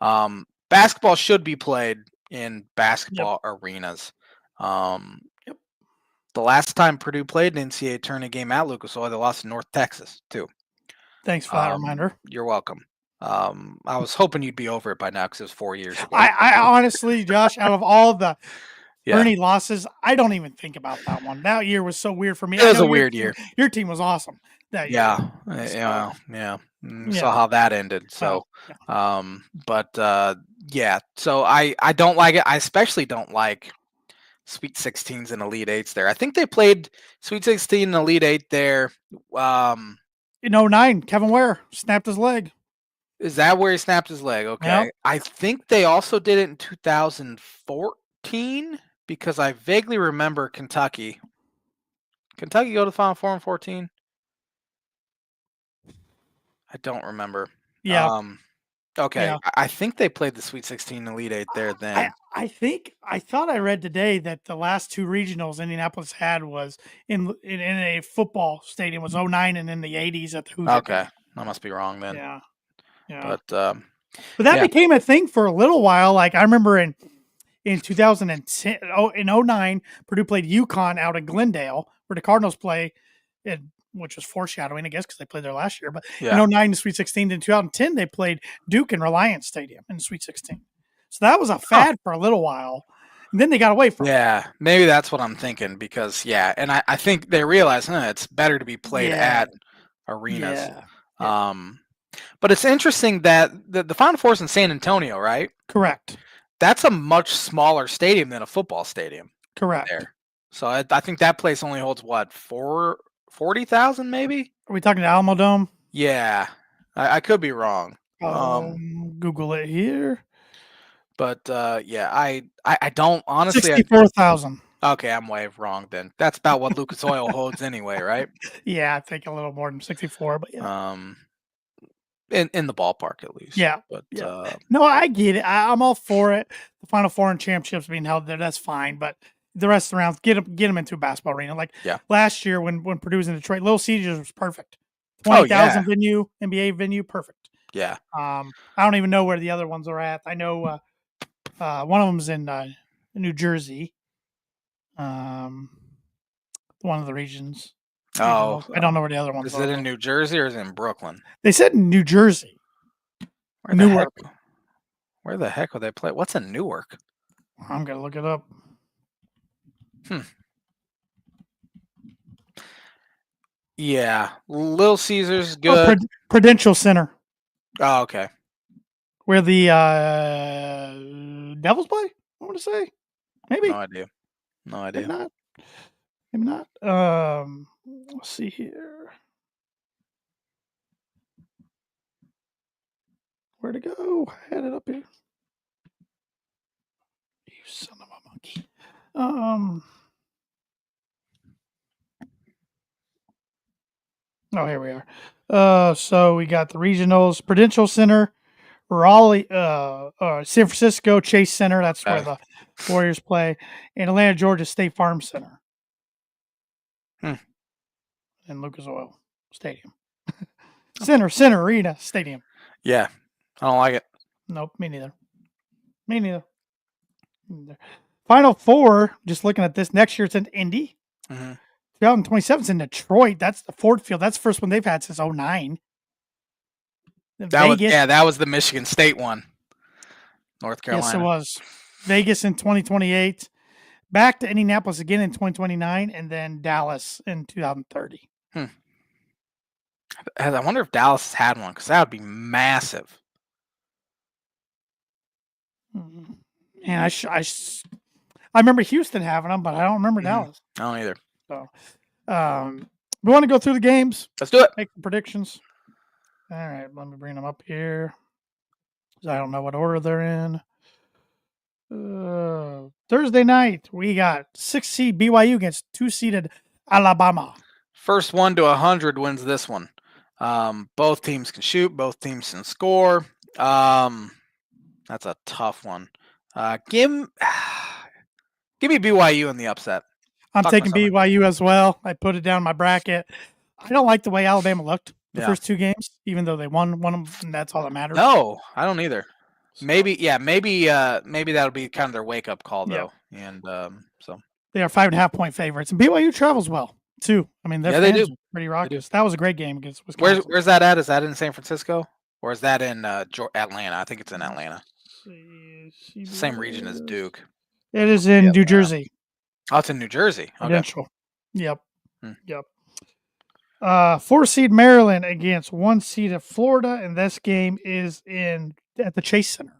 well. Basketball should be played in Yep. basketball arenas. Yep. The last time Purdue played an NCAA tournament game at Lucas Oil, they lost to North Texas too. Thanks for that reminder. You're welcome. I was hoping you'd be over it by now because it was 4 years ago. I honestly, Josh, out of all the Yeah, Ernie losses, I don't even think about that one. That year was so weird for me. it I was know a your weird team, year. your team was awesome that year. Yeah, So, yeah. yeah. Saw how that ended. Well, So, yeah. but yeah. So I don't like it. I especially don't like Sweet 16s and Elite Eights there. I think they played Sweet 16 and Elite Eight there. In 09, Kevin Ware snapped his leg. Is that where he snapped his leg? Okay. Yep. I think they also did it in 2014 because I vaguely remember Kentucky. Kentucky go to the Final Four in 14? I don't remember. Yeah. Okay. Yeah. I think they played the Sweet 16 Elite Eight there then. I thought I read today that the last two regionals Indianapolis had was in a football stadium was 09 and in the 80s at the Hoosier Okay. Dome. I must be wrong then. Yeah. Yeah. But But that yeah. became a thing for a little while. Like I remember in 2010, in 09, Purdue played UConn out in Glendale, where the Cardinals play, which was foreshadowing, I guess, because they played there last year. But Yeah. in 09, the Sweet 16, in 2010, they played Duke in Reliance Stadium in the Sweet 16. So that was a fad for a little while. And then they got away from it. Yeah, maybe that's what I'm thinking because and I think they realize it's better to be played Yeah. at arenas. Yeah. But it's interesting that the Final Four's in San Antonio, right? Correct. That's a much smaller stadium than a football stadium. Correct. There. So I think that place only holds what 40,000 maybe. Are we talking Alamo Dome? Yeah, I could be wrong. Google it here. But yeah, I don't honestly. 64,000. Okay, I'm way wrong then. That's about what Lucas Oil holds anyway, right? Yeah, I think a little more than 64, but yeah. In the ballpark at least. Yeah. But Yeah. No, I get it. I'm all for it. The Final Four and championships being held there, that's fine. But the rest of the rounds, get them into a basketball arena. Like last year when Purdue was in Detroit, Little Caesars was perfect. 20,000 venue, NBA venue, perfect. Yeah. I don't even know where the other ones are at. I know one of them's in New Jersey. One of the regions. Oh, I don't know where the other ones are. Is it in New Jersey or is it in Brooklyn? They said in New Jersey. Newark. Where the heck would they play? What's in Newark? I'm gonna look it up. Yeah, Little Caesars good. Prudential Center. Oh, okay. Where the Devils play? I want to say, maybe. No idea. Maybe not. Let's see here. Where'd it go? I had it up here. You son of a monkey. Oh, here we are. So we got the regionals, Prudential Center, Raleigh, San Francisco Chase Center. That's where the Warriors play, and Atlanta, Georgia State Farm Center, and Lucas Oil Stadium, Center Arena Stadium. Yeah, I don't like it. Nope, me neither. Final Four. Just looking at this, next year it's in Indy. 2027 is in Detroit. That's the Ford Field. That's the first one they've had since 09. That was the Michigan State one. North Carolina. Yes, it was. Vegas in 2028. Back to Indianapolis again in 2029, and then Dallas in 2030. I wonder if Dallas has had one because that would be massive. And I remember Houston having them, but I don't remember Dallas. I don't either. So, we want to go through the games. Let's do it. Make the predictions. All right, let me bring them up here. I don't know what order they're in. Thursday night, we got 6 seed BYU against 2 seeded Alabama. First 1 to 100 wins this one. Both teams can shoot. Both teams can score. That's a tough one. Give me BYU in the upset. I'm taking BYU as well. I put it down in my bracket. I don't like the way Alabama looked the first 2 games, even though they won one of them, and that's all that matters. No, I don't either. So. Maybe that'll be kind of their wake up call though. Yeah. And so they are 5.5 point favorites, and BYU travels well too. I mean, their fans they are pretty raucous. That was a great game against Wisconsin. Where's that at? Is that in San Francisco or is that in Atlanta? I think it's in Atlanta. Same region as Duke. It is in New Jersey. Oh, it's in New Jersey. Okay. Yep. Yep. 4 seed Maryland against 1 seed of Florida, and this game is at the Chase Center.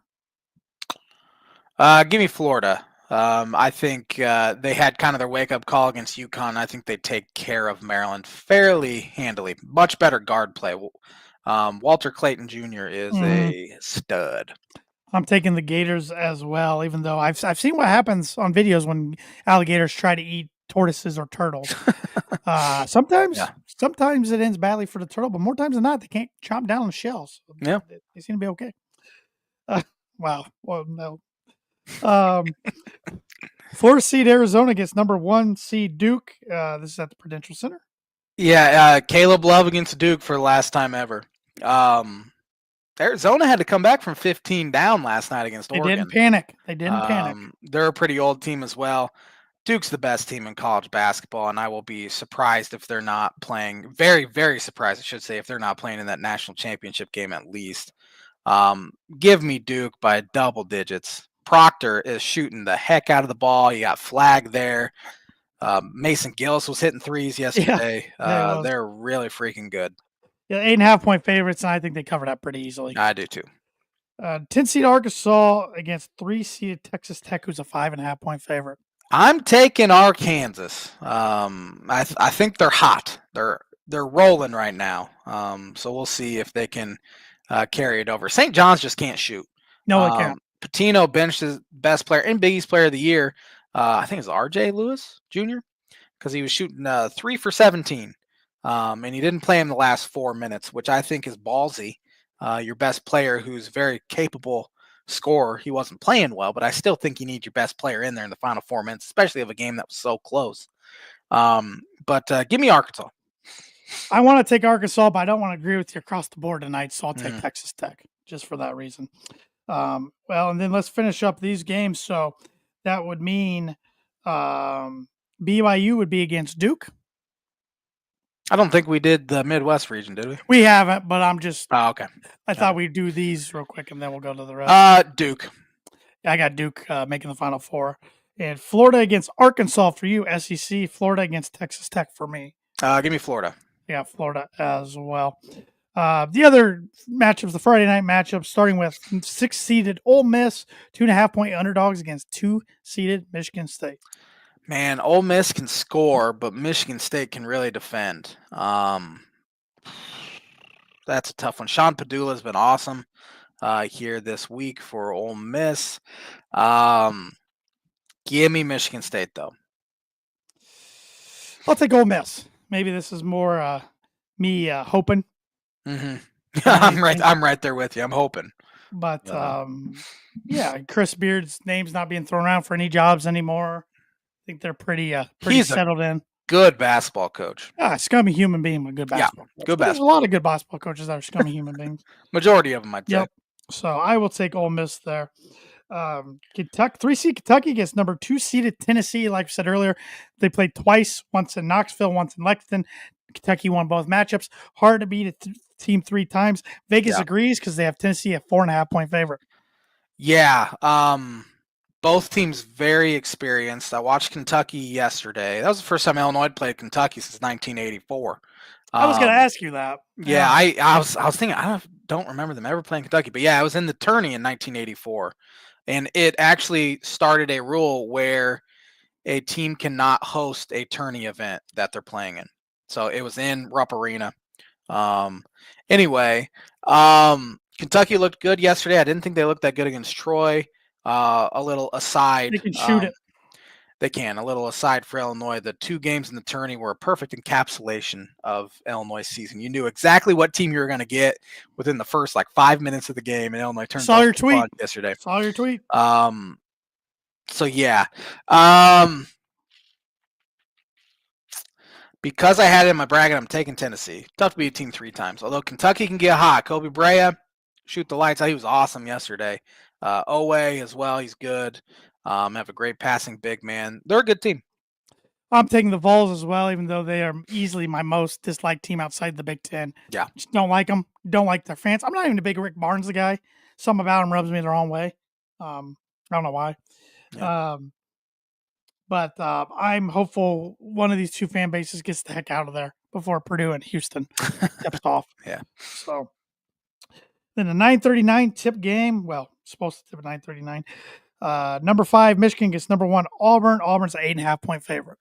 Give me Florida. I think they had kind of their wake up call against UConn. I think they take care of Maryland fairly handily. Much better guard play. Walter Clayton Jr. is a stud. I'm taking the Gators as well, even though I've seen what happens on videos when alligators try to eat tortoises or turtles. Sometimes it ends badly for the turtle, but more times than not, they can't chomp down on the shells. Yeah, they seem to be okay. Wow. Well, no. 4 seed Arizona against number 1 seed Duke. This is at the Prudential Center. Yeah, Caleb Love against Duke for the last time ever. Arizona had to come back from 15 down last night against Oregon. They didn't panic. They're a pretty old team as well. Duke's the best team in college basketball, and I will be surprised if they're not playing. Very, very surprised, I should say, if they're not playing in that national championship game at least. Give me Duke by double digits. Proctor is shooting the heck out of the ball. You got Flag there. Mason Gillis was hitting threes yesterday. Yeah, they're really freaking good. Yeah, 8.5 point favorites, and I think they covered that pretty easily. I do too. 10 seed Arkansas against 3 seed Texas Tech, who's a 5.5 point favorite. I'm taking Arkansas. I think they're hot. They're rolling right now. So we'll see if they can carry it over. St. John's just can't shoot. No, they can't. Patino benched his best player and Big East Player of the Year. I think it's R.J. Lewis Jr. because he was shooting 3 for 17. And he didn't play him the last 4 minutes, which I think is ballsy. Your best player who's very capable scorer, he wasn't playing well, but I still think you need your best player in there in the final 4 minutes, especially of a game that was so close. But give me Arkansas. I want to take Arkansas, but I don't want to agree with you across the board tonight, so I'll take Texas Tech just for that reason. Well, and then let's finish up these games. So that would mean BYU would be against Duke. I don't think we did the Midwest region, did we? We haven't, but I'm just. Oh, okay. I thought we'd do these real quick, and then we'll go to the rest. Duke. I got Duke making the Final Four. And Florida against Arkansas for you, SEC. Florida against Texas Tech for me. Give me Florida. Yeah, Florida as well. The other matchups, the Friday night matchups, starting with 6-seeded Ole Miss, 2.5 point underdogs against 2-seeded Michigan State. Man, Ole Miss can score, but Michigan State can really defend. That's a tough one. Sean Padula has been awesome here this week for Ole Miss. Give me Michigan State, though. I'll take Ole Miss. Maybe this is more me hoping. I'm right there with you. I'm hoping. But yeah, Chris Beard's name's not being thrown around for any jobs anymore. I think they're pretty settled in. Good basketball coach. Scummy human being with good basketball. Yeah, good basketball. There's a lot of good basketball coaches that are scummy human beings. Majority of them, I'd say. Yep. So I will take Ole Miss there. Kentucky, 3-seed Kentucky against number 2-seeded Tennessee. Like I said earlier, they played twice, once in Knoxville, once in Lexington. Kentucky won both matchups. Hard to beat a team 3 times. Vegas agrees because they have Tennessee at 4.5 point favorite. Yeah. Both teams very experienced. I watched Kentucky yesterday. That was the first time Illinois played Kentucky since 1984. I was going to Um, ask you that. yeah, Yeah. I was thinking don't remember them ever playing Kentucky, but yeah, I was in the tourney in 1984, and it actually started a rule where a team cannot host a tourney event that they're playing in. So it was in Rupp Arena. Um, anyway, Kentucky looked good yesterday. I didn't think they looked that good against Troy. A little They aside, can shoot it. they can. A little aside for Illinois, the two games in the tourney were a perfect encapsulation of Illinois' season. You knew exactly what team you were going to get within the first like 5 minutes of the game, and Illinois turned Saw out your a tweet. sponge yesterday. Saw your tweet. Um, so yeah, um, because I had it in my bracket, I'm taking Tennessee. Tough to beat a team 3 times. Although Kentucky can get hot. Kobe Brea, shoot the lights out. He was awesome yesterday. Owe as well. He's good. Have a great passing big man. They're a good team. I'm taking the Vols as well, even though they are easily my most disliked team outside the Big Ten. Yeah. Just don't like them. Don't like their fans. I'm not even a big Rick Barnes guy. Something about him rubs me the wrong way. I don't know why. Yeah. But I'm hopeful one of these two fan bases gets the heck out of there before Purdue and Houston tips off. Yeah. So then the 9:39 tip game. Well, supposed to tip at 9:39. Number 5, Michigan gets number 1, Auburn. Auburn's an 8.5-point favorite.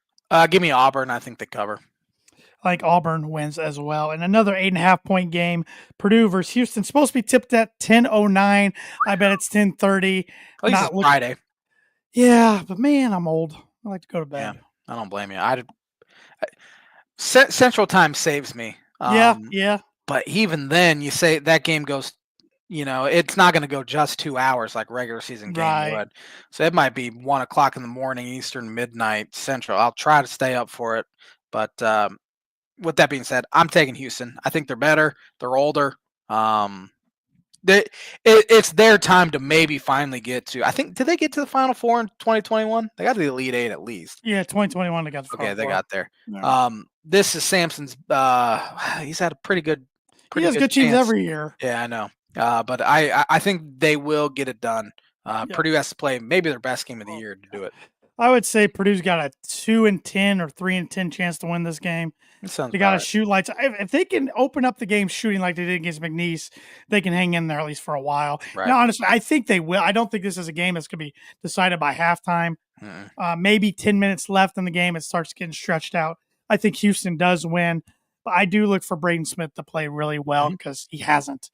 Give me Auburn. I think they cover. I think Auburn wins as well. And another 8.5-point game, Purdue versus Houston. Supposed to be tipped at 10:09. I bet it's 10:30. At least it's Friday. Yeah, but man, I'm old. I like to go to Yeah, bed. I don't blame you. Central Time saves me. Yeah. But even then, you say that game goes. It's not going to go just 2 hours like regular season game Right. would. So it might be 1 o'clock in the morning Eastern, midnight Central. I'll try to stay up for it. But with that being said, I'm taking Houston. I think they're better. They're older. It's their time to maybe finally get to. I think did they get to the Final Four in 2021? They got to the Elite Eight at least. Yeah, 2021 they got the Final Okay, they Four. got there. Yeah. This is Samson's. He's had a pretty good. He has good teams chance. every year. Yeah, I know. But I think they will get it done. Purdue has to play maybe their best game of the year to do it. I would say Purdue's got a 2-10 or 3-10 chance to win this game. They got to shoot lights. If they can open up the game shooting like they did against McNeese, they can hang in there at least for a while. Right. Now, honestly, I think they will. I don't think this is a game that's going to be decided by halftime. Maybe 10 minutes left in the game, it starts getting stretched out. I think Houston does win, but I do look for Braden Smith to play really well because he hasn't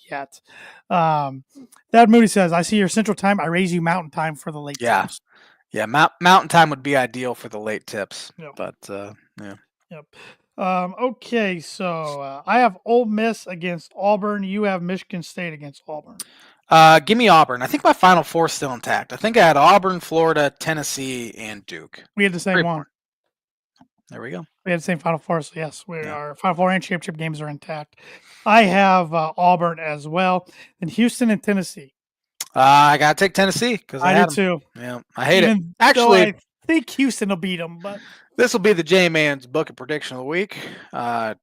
yet. Dad Moody says, I see your Central Time. I raise you Mountain Time for the late tips. Yeah, Mountain Time would be ideal for the late tips. Yep. But yeah. Yep. Okay, so I have Ole Miss against Auburn. You have Michigan State against Auburn. Give me Auburn. I think my Final Four is still intact. I think I had Auburn, Florida, Tennessee, and Duke. We had the same one. There we go. We had the same Final Four, so yes, our Final Four and championship games are intact. I have Auburn as well, and Houston and Tennessee. I gotta take Tennessee because I do too. Yeah, I hate it. Actually, I think Houston will beat them, but this will be the J-Man's bucket prediction of the week.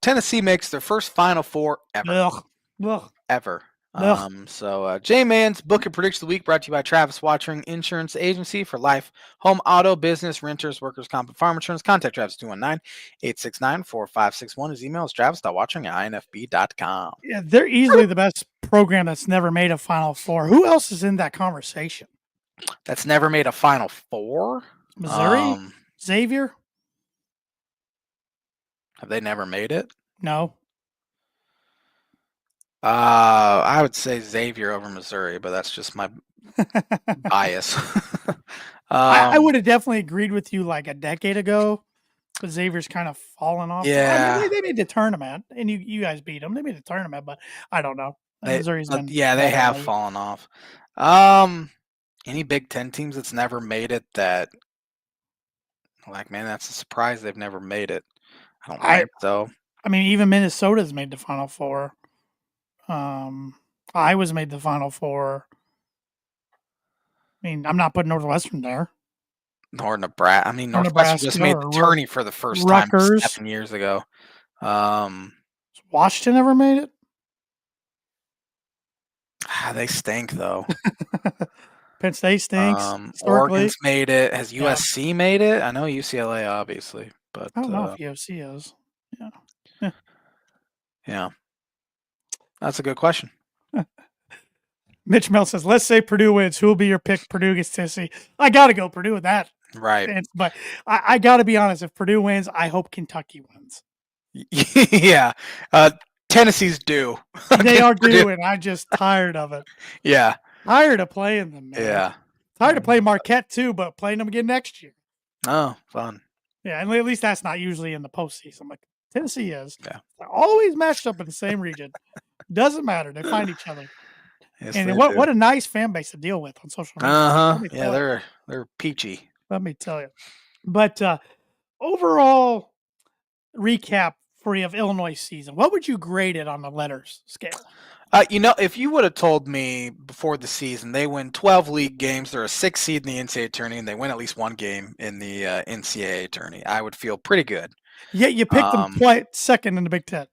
Tennessee makes their first Final Four ever. Ever. So J-Man's bucket prediction of the week brought to you by Travis Watering Insurance Agency for life, home, auto, business, renters, workers, comp, and farm insurance. Contact Travis 219-869-4561. His email is travis.watering@infb.com. Yeah, they're easily the best program that's never made a Final Four. Who else is in that conversation? That's never made a Final Four? Missouri? Xavier? Have they never made it? No. I would say Xavier over Missouri, but that's just my bias. I would have definitely agreed with you like a decade ago, but Xavier's kind of fallen off. Yeah. I mean, they made the tournament, and you guys beat them. They made the tournament, but I don't know. Missouri's been they have fallen off. Any Big Ten teams that's never made it that, like, man, that's a surprise they've never made it. I don't think so. I mean, even Minnesota's made the Final Four. Iowa's made the Final Four. I mean, I'm not putting Northwestern there. Nor Nebraska. I mean, Northwestern just made the tourney for the first time 7 years ago. Washington ever made it? They stink, though. Penn State stinks. Oregon's made it. Has USC made it? I know UCLA, obviously, but I don't know if USC is. Yeah. Yeah, that's a good question. Mitch Mel says, "Let's say Purdue wins. Who will be your pick? Purdue against Tennessee." I got to go Purdue with that. Right. But I got to be honest. If Purdue wins, I hope Kentucky wins. Yeah. Tennessee's due They against are Purdue. due, and I'm just tired of it. Yeah. Tired of playing them, man. Yeah. Tired of playing Marquette too, but playing them again next year. Oh, fun. Yeah, and at least that's not usually in the postseason. Like Tennessee is. Yeah. They're always matched up in the same region. Doesn't matter. They find each other. Yes, And they do. what a nice fan base to deal with on social media. Let me Yeah, tell you. they're peachy. Let me tell you. But overall recap for you of Illinois season, what would you grade it on the letters scale? If you would have told me before the season they win 12 league games, they're a 6th seed in the NCAA tourney, and they win at least one game in the NCAA tourney, I would feel pretty good. Yeah, you picked them Um, second in the Big Ten.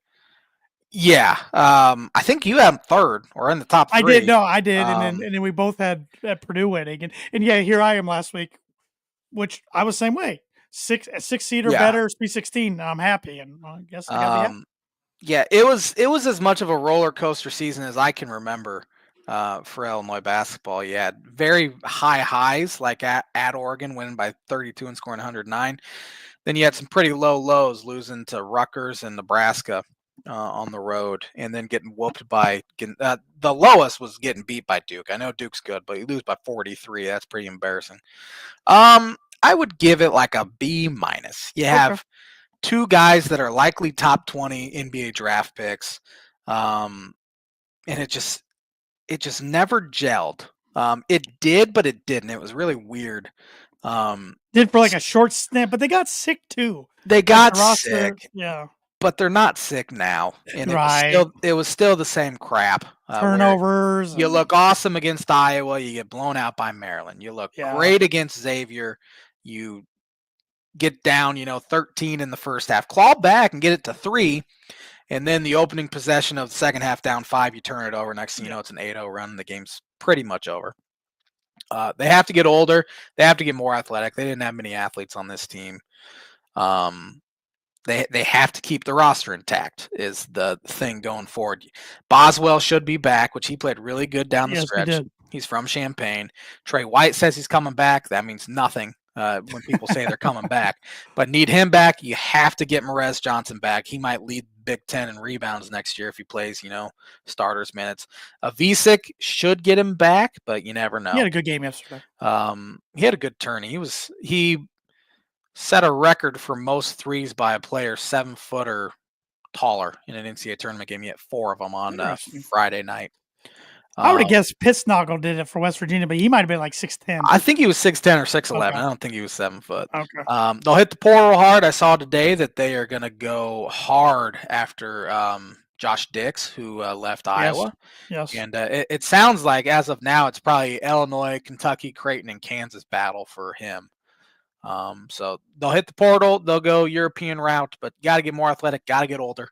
yeah, I think you have them third or in the top I did. three. No, I did, and Um, then we both had Purdue winning, and yeah, here I am last week, which I was the same way. A 6 seed or yeah, better, Sweet 16. I'm happy, and I guess I got to be happy. yeah. It was as much of a roller coaster season as I can remember for Illinois basketball. You had very high highs, like at Oregon, winning by 32 and scoring 109. Then you had some pretty low lows, losing to Rutgers and Nebraska on the road, and then getting whooped by the lowest was getting beat by Duke. I know Duke's good, but you lose by 43. That's pretty embarrassing. I would give it like a B minus. You Okay. have two guys that are likely top 20 NBA draft picks, and it just never gelled. It did, but it didn't. It was really weird. Did for like a short snap, but they got sick too. They Like got the roster, sick, yeah, but they're not sick now, and right. it was still the same crap. Where Turnovers you and look awesome against Iowa, you get blown out by Maryland. You look yeah, great against Xavier, you get down, 13 in the first half, claw back and get it to 3, and then the opening possession of the second half down 5, you turn it over. Next thing you know, it's an 8-0 run, and the game's pretty much over. They have to get older. They have to get more athletic. They didn't have many athletes on this team. Um, they have to keep the roster intact is the thing going forward. Boswell should be back, which he played really good down the yes, he stretch. did. He's from Champaign. Trey White says he's coming back. That means nothing when people say they're coming back. But need him back. You have to get Merez Johnson back. He might lead Big Ten in rebounds next year if he plays, starters minutes. Visick should get him back, but you never know. He had a good game yesterday. He had a good turn. He set a record for most threes by a player 7 foot or taller in an NCAA tournament game. He had 4 of them on Friday night. I would have guessed Pittsnoggle did it for West Virginia, but he might have been like 6'10". I think he was 6'10" or 6'11". Okay. I don't think he was 7 foot. Okay. They'll hit the portal hard. I saw today that they are going to go hard after Josh Dix, who left Iowa. Yes. And it sounds like, as of now, it's probably Illinois, Kentucky, Creighton, and Kansas battle for him. So they'll hit the portal. They'll go European route, but got to get more athletic, got to get older.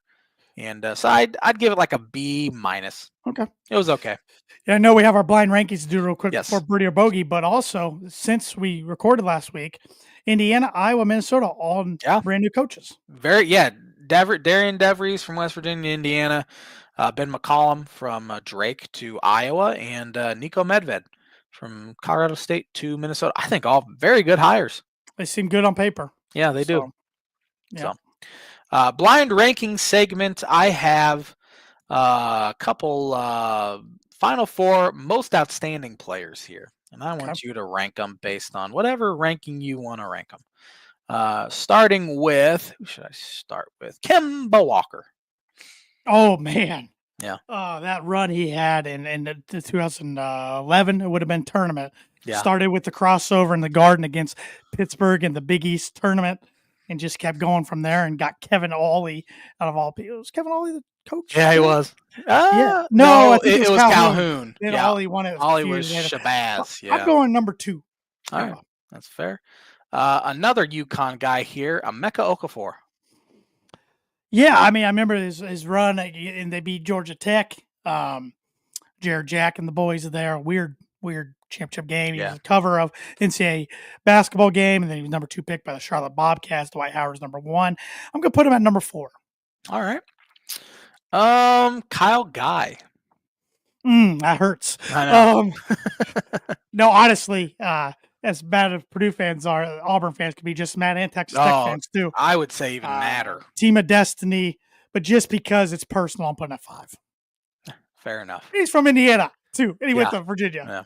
And so I'd give it like a B minus. Okay. It was okay. Yeah, I know we have our blind rankings to do real quick Yes. before Birdie or Bogey, but also since we recorded last week, Indiana, Iowa, Minnesota, all brand new coaches. Darian DeVries from West Virginia, Indiana, Ben McCollum from Drake to Iowa, and Nico Medved from Colorado State to Minnesota. I think all very good hires. They seem good on paper. Yeah, they do. Yeah. So, blind ranking segment. I have a couple Final Four most outstanding players here, and I want you to rank them based on whatever ranking you want to rank them. Starting with, who should I start with? Kemba Walker. Oh man. Yeah. That run he had in the 2011, it would have been tournament. Yeah. Started with the crossover in the Garden against Pittsburgh in the Big East tournament, and just kept going from there and got Kevin Ollie out of all people. Was Kevin Ollie the coach? Yeah, he was. Yeah. No, I think it was Calhoun. Then yeah. Ollie won it. Ollie was Shabazz. Yeah. I'm going number 2. All right. That's fair. Another UConn guy here, Emeka Okafor. Yeah, I mean, I remember his run, and they beat Georgia Tech. Jared Jack and the boys are there. Weird championship game. He was the cover of NCAA basketball game, and then he was number 2 picked by the Charlotte Bobcats. Dwight Howard's number 1. I'm going to put him at number 4. All right. Kyle Guy. That hurts. I know. No, honestly, as bad as Purdue fans are, Auburn fans can be just mad, and Texas Tech Oh, fans too. I would say even madder. Team of destiny, but just because it's personal, I'm putting at 5. Fair enough. He's from Indiana too, and he went Yeah. to Virginia.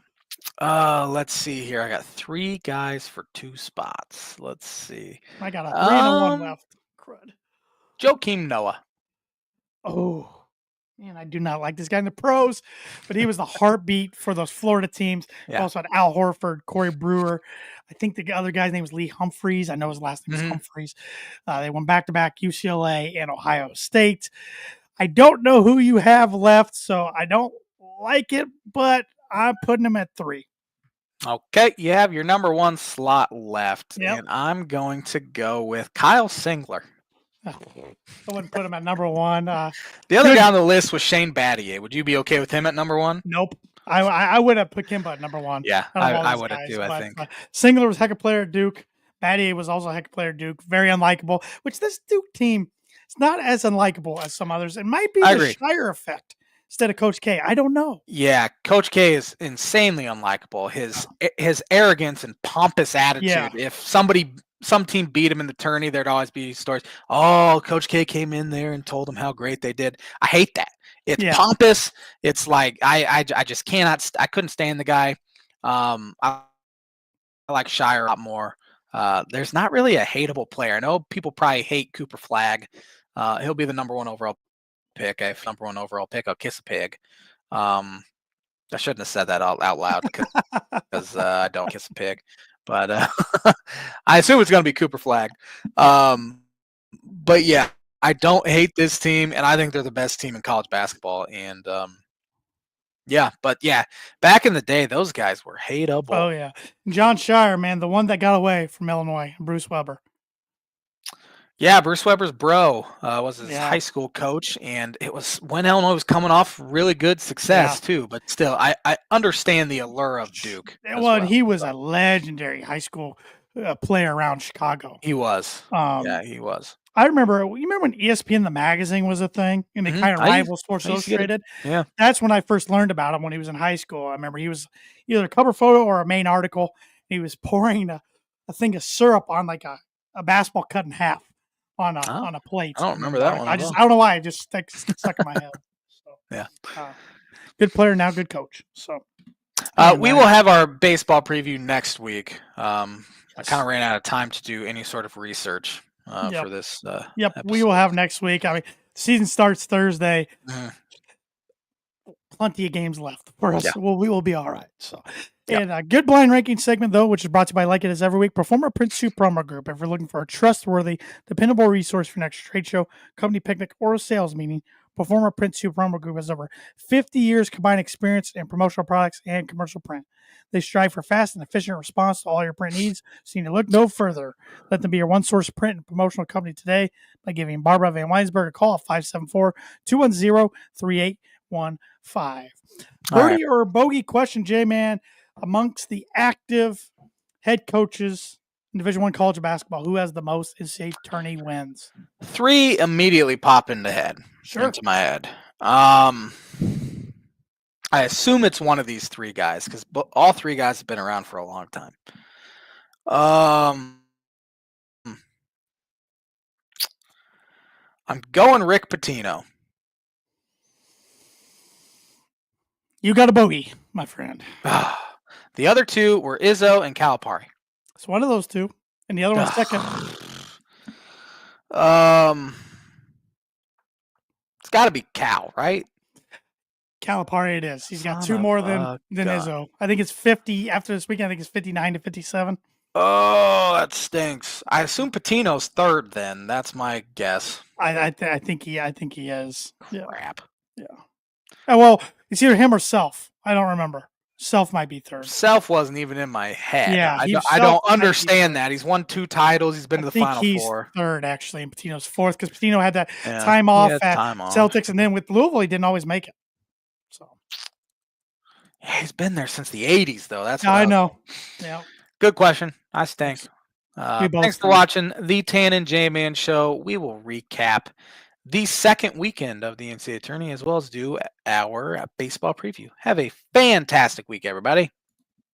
Yeah. Let's see here. I got 3 guys for 2 spots. Let's see. I got a 3 and a 1 left. Crud. Joakim Noah. Oh, man, I do not like this guy in the pros, but he was the heartbeat for those Florida teams. Yeah. Also had Al Horford, Corey Brewer. I think the other guy's name was Lee Humphreys. I know his last name was Humphreys. They went back to back UCLA and Ohio State. I don't know who you have left, so I don't like it, but I'm putting him at 3. Okay, you have your number 1 slot left, Yep. and I'm going to go with Kyle Singler. I wouldn't put him at number 1. The other guy on the list was Shane Battier. Would you be okay with him at number 1? Nope. I would have put Kimba at number 1. Yeah, I would have too, I think. Singler was a heck of a player at Duke. Battier was also a heck of a player at Duke. Very unlikable, which this Duke team is not as unlikable as some others. It might be the Shire effect instead of Coach K. I don't know. Yeah, Coach K is insanely unlikable. His arrogance and pompous attitude. Yeah. If some team beat him in the tourney, there'd always be stories. Oh, Coach K came in there and told them how great they did. I hate that. It's pompous. It's like I just cannot. I couldn't stand the guy. I like Shire a lot more. There's not really a hateable player. I know people probably hate Cooper Flagg. He'll be the number 1 overall pick. If number 1 overall pick, I'll kiss a pig. I shouldn't have said that out loud because I don't kiss a pig. But I assume it's going to be Cooper Flagg. But yeah, I don't hate this team, and I think they're the best team in college basketball. And back in the day, those guys were hateable. Oh yeah, John Shire, man, the one that got away from Illinois, Bruce Weber. Yeah, Bruce Weber's bro was his high school coach, and it was when Illinois was coming off really good success too. But still, I understand the allure of Duke. Well, he was a legendary high school player around Chicago. He was. Yeah, he was. I remember. You remember when ESPN the magazine was a thing, and they kind of rivaled Sports Illustrated. Yeah, that's when I first learned about him. When he was in high school, I remember he was either a cover photo or a main article. He was pouring a thing of syrup on like a basketball cut in half on a plate. I don't remember that one. I don't know why it just stuck in my head. So, yeah, good player now, good coach. So we will have our baseball preview next week. I kind of ran out of time to do any sort of research for this. Episode. We will have next week. I mean, season starts Thursday. Plenty of games left for us. Yeah. We will be all right. So, and a good blind ranking segment though, which is brought to you by Like It Is every week. Performer Print 2 Promo Group. If you're looking for a trustworthy, dependable resource for your next trade show, company picnic, or a sales meeting, Performer Print 2 Promo Group has over 50 years combined experience in promotional products and commercial print. They strive for fast and efficient response to all your print needs, so you need to look no further. Let them be your one-source print and promotional company today by giving Barbara Van Weinsberg a call at 574-210-3815. Birdie or bogey question, J-Man, amongst the active head coaches in Division I college basketball, who has the most NCAA tourney wins? 3 immediately pop into my head. I assume it's one of these 3 guys because all 3 guys have been around for a long time. I'm going Rick Pitino. You got a bogey, my friend. The other 2 were Izzo and Calipari. It's one of those 2, and the other one's second. It's got to be Cal, right? Calipari it is. He's got 2 more than Izzo. I think it's 50 after this weekend. I think it's 59 to 57. Oh, that stinks. I assume Pitino's third. Then that's my guess. I think he is. Crap. Yeah. Well, it's either him or Self. I don't remember. Self might be third. Self wasn't even in my head. Yeah, I don't understand that. He's won 2 titles. He's been to the Final Four. He's third, actually, and Pitino's fourth because Pitino had that time off at Celtics, and then with Louisville, he didn't always make it. So he's been there since the 80s, though. That's what I know. Yeah. Good question. I stink. Thanks for watching the Tan and J-Man Show. We will recap the second weekend of the NCAA tourney, as well as do our baseball preview. Have a fantastic week, everybody.